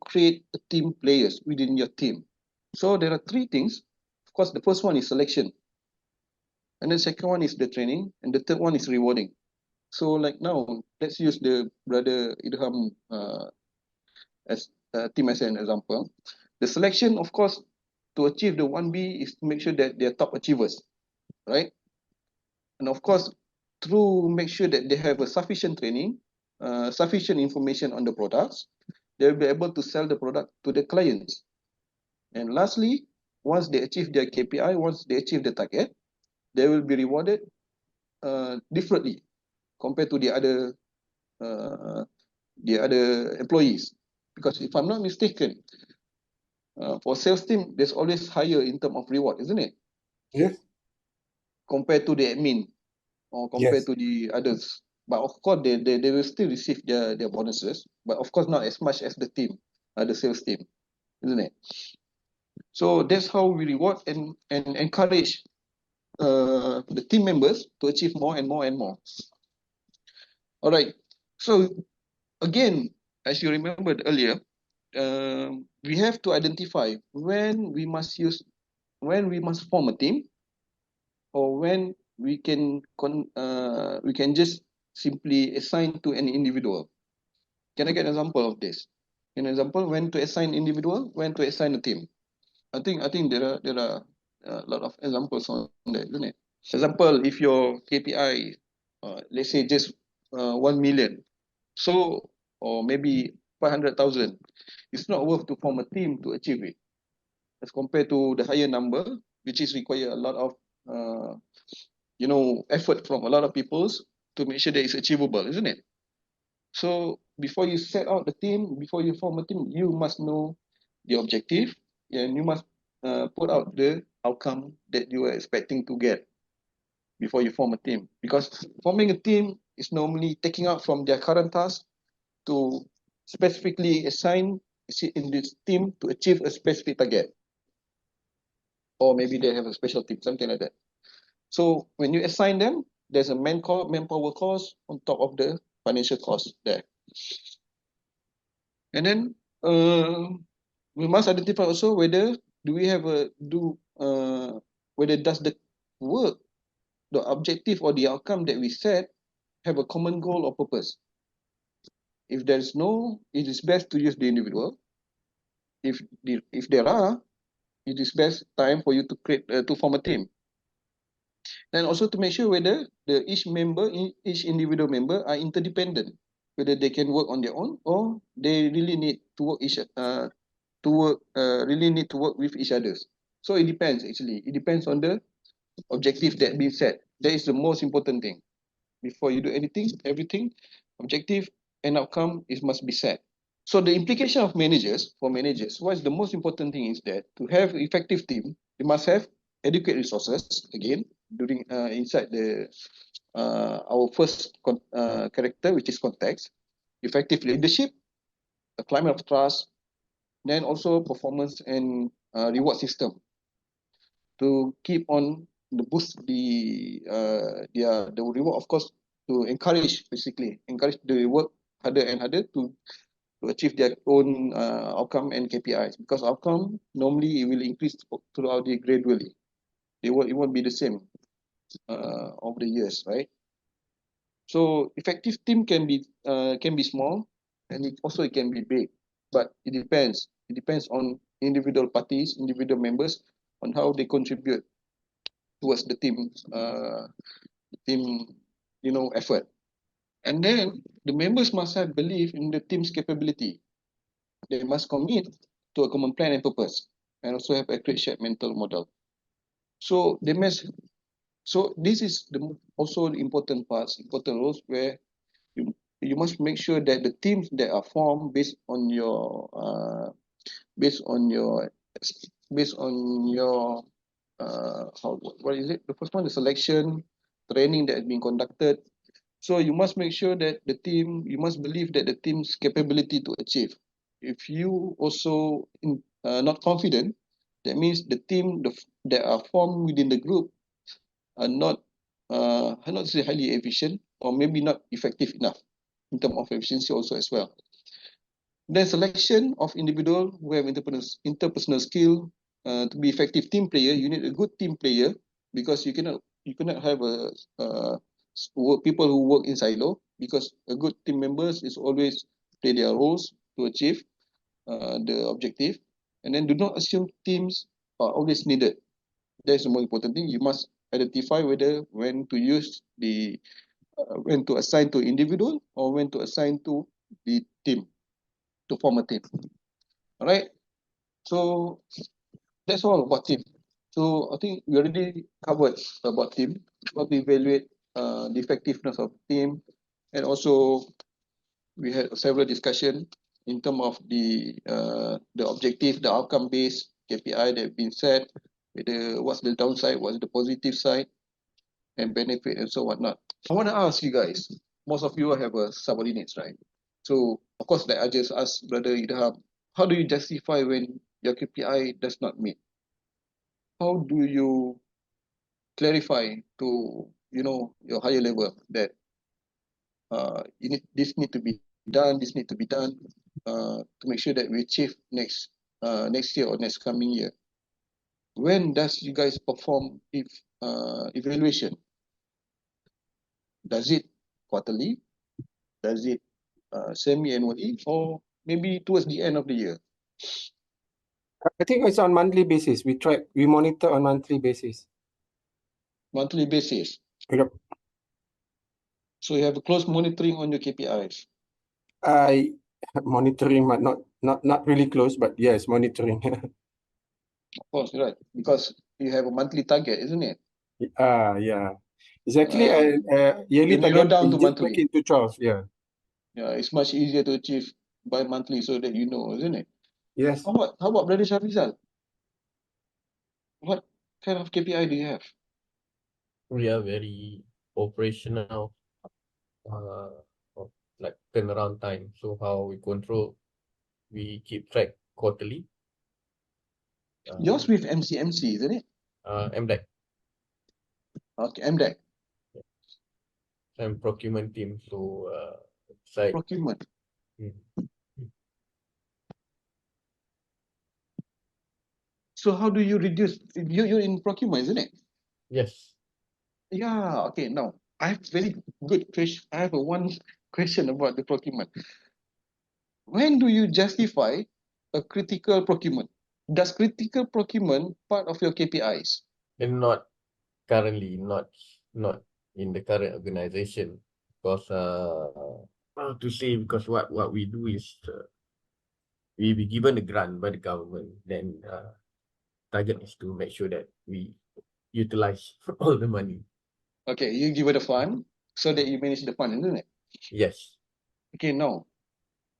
create a team players within your team? So there are three things. Of course, the first one is selection, and the second one is the training, and the third one is rewarding. So like now, let's use the brother Idham as team as an example. The selection, of course, to achieve the 1B is to make sure that they're top achievers, right? And of course, through make sure that they have a sufficient training, sufficient information on the products, they'll be able to sell the product to the clients. And lastly, once they achieve their KPI, once they achieve the target, they will be rewarded differently compared to the other employees. Because if I'm not mistaken, for sales team, there's always higher in terms of reward, isn't it? Yes. Compared to the admin or compared Yes. to the others. But of course, they will still receive their bonuses, but of course not as much as the team, the sales team, isn't it? So that's how we reward and encourage the team members to achieve more and more and more. All right. So again, as you remembered earlier, we have to identify when we must form a team, or when we can just simply assign to an individual. Can I get an example of this? An example when to assign individual, when to assign a team. I think there are a lot of examples on that, isn't it? Example, if your KPI, let's say just 1 million, so or maybe 500,000, it's not worth to form a team to achieve it, as compared to the higher number, which is require a lot of effort from a lot of people to make sure that it's achievable, isn't it? So before you set out the team, before you form a team, you must know the objective, and you must put out the outcome that you are expecting to get before you form a team. Because forming a team is normally taking out from their current task to specifically assign in this team to achieve a specific target. Or maybe they have a special team, something like that. So when you assign them, there's a manpower cost on top of the financial cost there. And then we must identify also whether whether does the work, the objective or the outcome that we set have a common goal or purpose. If there's no, it is best to use the individual. If there are, it is best time for you to create to form a team. And also to make sure whether each individual member are interdependent, whether they can work on their own or they really need to work with each other. So it depends actually. It depends on the objective that being set. That is the most important thing. Before you do anything, everything, objective and outcome must be set. So the implication of managers, what is the most important thing is that to have effective team, you must have adequate resources, again, during inside our first character, which is context, effective leadership, a climate of trust, then also performance and reward system to keep on the boost the reward, of course, to encourage the work harder and harder to achieve their own outcome and KPIs, because outcome normally it will increase throughout the gradually. It won't be the same over the years, right? So effective team can be small, and it can be big, but it depends. It depends on individual parties, individual members, on how they contribute towards the team effort. And then the members must have belief in the team's capability. They must commit to a common plan and purpose, and also have accurate shared mental model. So they must. So this is also the important roles where you must make sure that the teams that are formed based on your what is it? The first one, the selection, training that has been conducted. So you must make sure that you must believe that the team's capability to achieve. If you also not confident, that means the team that are formed within the group are not say highly efficient, or maybe not effective enough in terms of efficiency also as well. Then selection of individual who have interpersonal skill. To be effective team player, you need a good team player, because you cannot have people who work in silo, because a good team members is always play their roles to achieve the objective. And then do not assume teams are always needed. That's the most important thing. You must identify when to use when to assign to individual or when to assign to the team to form a team. All right. So that's all about team. So I think we already covered about team, how to evaluate the effectiveness of team, and also we had several discussion in terms of the objective, the outcome based KPI that have been set, what's the downside, what's the positive side, and benefit, and so whatnot. I want to ask you guys. Most of you have a subordinates, right? So of course, like I just asked Brother Idham, how do you justify when your KPI does not meet? How do you clarify to your higher level that this need to be done, this need to be done to make sure that we achieve next year or next coming year? When does you guys perform evaluation? Does it quarterly? Does it semi-annually, or maybe towards the end of the year? I think it's on monthly basis. We monitor on monthly basis. Monthly basis. Yep. So you have a close monitoring on your KPIs. I monitoring, but not really close, but yes, monitoring. Of course, right? Because you have a monthly target, isn't it? Yeah. It's actually a you yearly narrow target. down We to just break monthly. into 12. Yeah. Yeah, it's much easier to achieve by monthly, so that you know, isn't it? Yes. How about Brother Shafizal? What kind of KPI do you have? We are very operational, of like turnaround time. So how we control, we keep track quarterly. Yours with MCMC, isn't it? MDEC, Okay, MDEC, and procurement team. So it's like procurement. mm, So how do you reduce? You're in procurement, isn't it? yes. Yeah. Okay. Now I have very good question. I have one question about the procurement. When do you justify a critical procurement? Does critical procurement part of your KPIs? And not currently, not in the current organization, because how to say, because what we do is we be given a grant by the government, then target is to make sure that we utilize all the money. Okay, you give it a fund so that you manage the fund, isn't it? Yes. Okay. Now,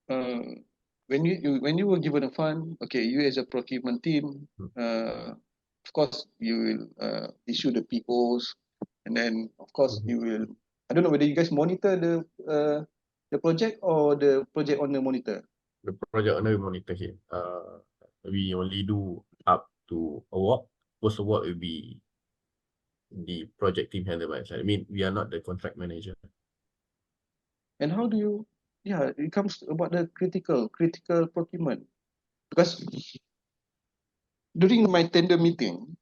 when you were given a fund, okay, you as a procurement team, of course you will issue the POs, and then of course you will. I don't know whether you guys monitor the project or the project owner monitor. The project owner will monitor him. We only do up to award. Post award will be the project team handled by us. I mean, we are not the contract manager. And how do you? Yeah, it comes about the critical procurement, because during my tender meeting,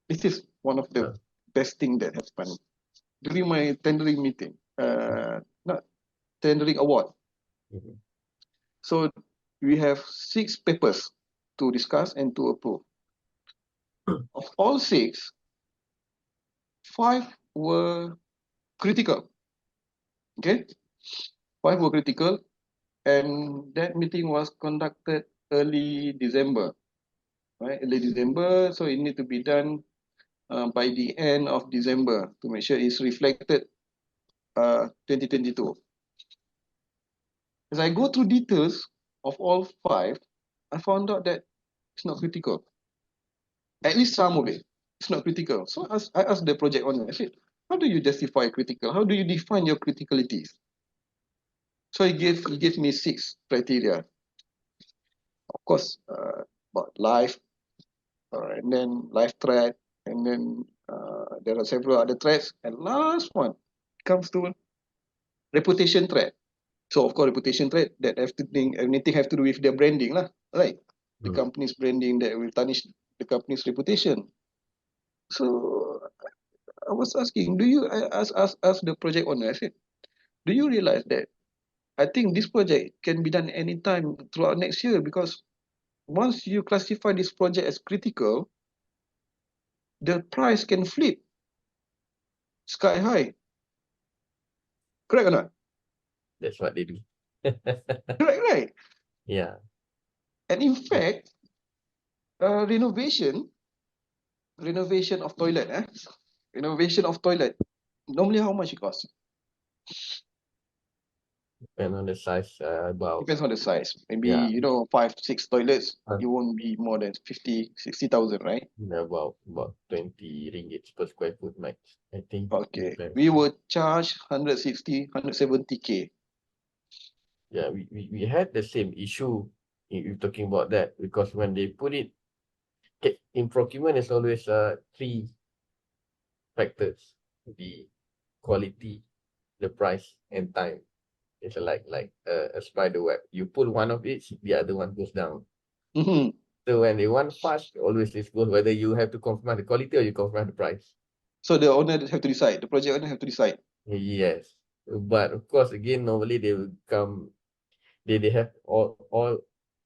this is one of the best thing that happened during my tendering meeting. Not tendering award. Mhm. So we have 6 papers to discuss and to approve. Of all 6, 5 were critical. Okay, 5 were critical, and that meeting was conducted early December. Right, early December. So it need to be done by the end of December to make sure it's reflected 2022. As I go through details of all 5, I found out that it's not critical. At least some of it, it's not critical. So I asked the project owner, I said, how do you justify critical? How do you define your criticalities? So he gave me 6 criteria. Of course, about life, and then life threat, and then there are several other threats. And last one comes to reputation threat. So of course, reputation threat that anything have to do with their branding, lah, right? The company's branding that will tarnish the company's reputation. So I was asking, I ask the project owner, I said, do you realize that I think this project can be done anytime throughout next year, because once you classify this project as critical, the price can flip sky high. Correct or not? That's what they do. Correct, right? Yeah. And in fact, renovation of toilet, renovation of toilet. Normally, how much it costs? Depend on the size, about, Depends on the size. Maybe, yeah, 5, 6 toilets, Uh. it won't be more than 50, 60,000, right? about 20 ringgit per square foot max, I think. Okay. Depends. We will charge 160, 170K. Yeah, we had the same issue in talking about that, because when they put it, in procurement, there's always three factors: the quality, the price, and time. It's like a spider web. You pull one of each, the other one goes down. Mhm. So when they want fast, always it goes whether you have to compromise the quality or you compromise the price. So the owner have to decide. The project owner have to decide. Yes, but of course, again, normally they will come. They have all.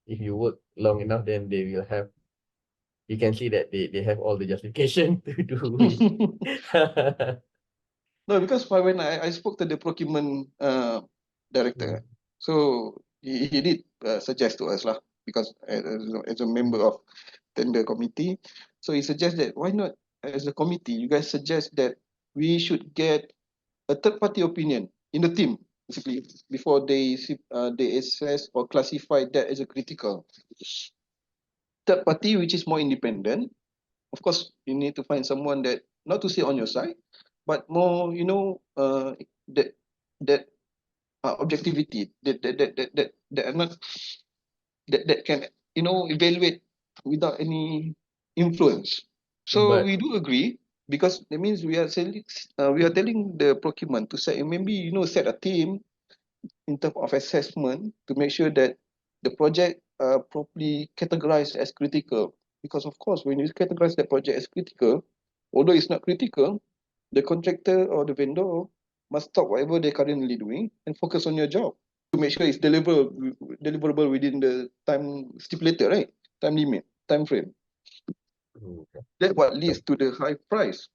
If you work long enough, then they will have. You can see that they have all the justification to do it. No, because when I spoke to the procurement director, so he did suggest to us lah, because as a member of tender committee, so he suggests that why not, as a committee, you guys suggest that we should get a third party opinion in the team, basically, before they assess or classify that as a critical. Third party which is more independent. Of course, you need to find someone that, not to say on your side, but more, that that objectivity, that are not, that can, evaluate without any influence. So But we do agree, because that means we are telling the procurement to say, maybe, set a team in terms of assessment to make sure that the project are properly categorized as critical. Because of course, when you categorize the project as critical, although it's not critical, the contractor or the vendor must stop whatever they're currently doing and focus on your job to make sure it's deliverable within the time stipulated, right? Time limit, time frame. That's what leads to the high price.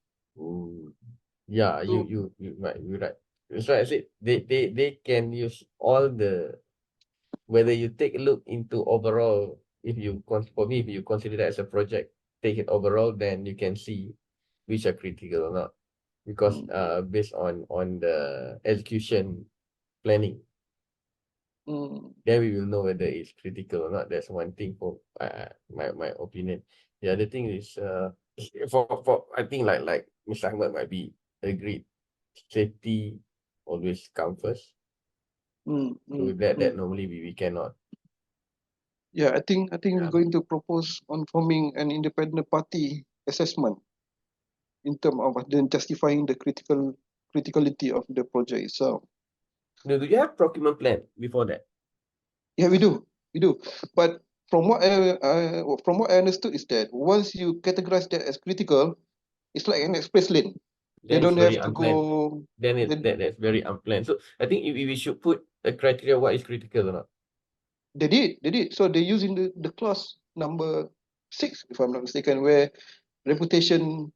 yeah, So- you right, you're right. That's why I said they can use all the, whether you take a look into overall, for me, if you consider that as a project, take it overall, then you can see which are critical or not, because based on the execution planning, then we will know whether it's critical or not. That's one thing for my opinion. The other thing is for I think like Mr. Ahmad might be agreed. Safety always comes first. So that normally we cannot. Yeah, I think we're Yeah. going to propose on forming an independent party assessment in terms of then justifying the criticality of the project itself. Do you have procurement plan before that? Yeah, we do. But from what I understood is that once you categorize that as critical, it's like an express lane. They Then it's don't have very to unplanned. go. Then that's very unplanned. So I think we should put a criteria what is critical or not. They did. So they're using the clause number 6, if I'm not mistaken, where reputation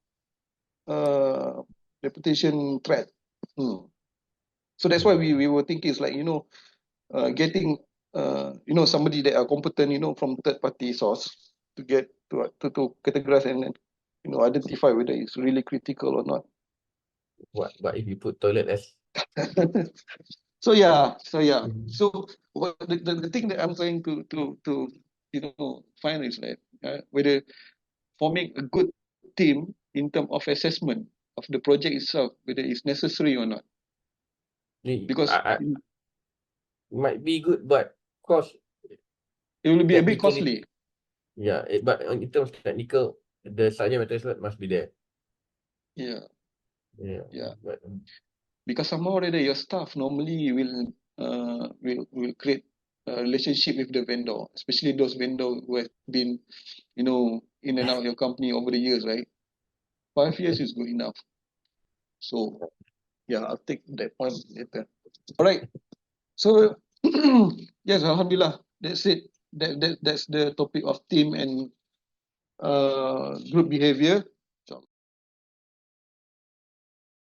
threat. So that's why we were thinking, it's like, getting somebody that are competent, from third party source to get to categorize and then, identify whether it's really critical or not. What? But if you put toilet as So the thing that I'm trying to find is like, whether forming a good team in terms of assessment of the project itself, whether it's necessary or not. Because I might be good, but of course it will be a bit technically- costly. yeah, but in terms of technical, the subject matter expert must be there. Yeah. Yeah. But, Because somehow or other, your staff normally will create a relationship with the vendor, especially those vendors who have been, in and out of your company over the years, right? 5 years is good enough. So yeah, I'll take that point later. All right. So yes, Alhamdulillah. That's it. That's the topic of team and group behavior.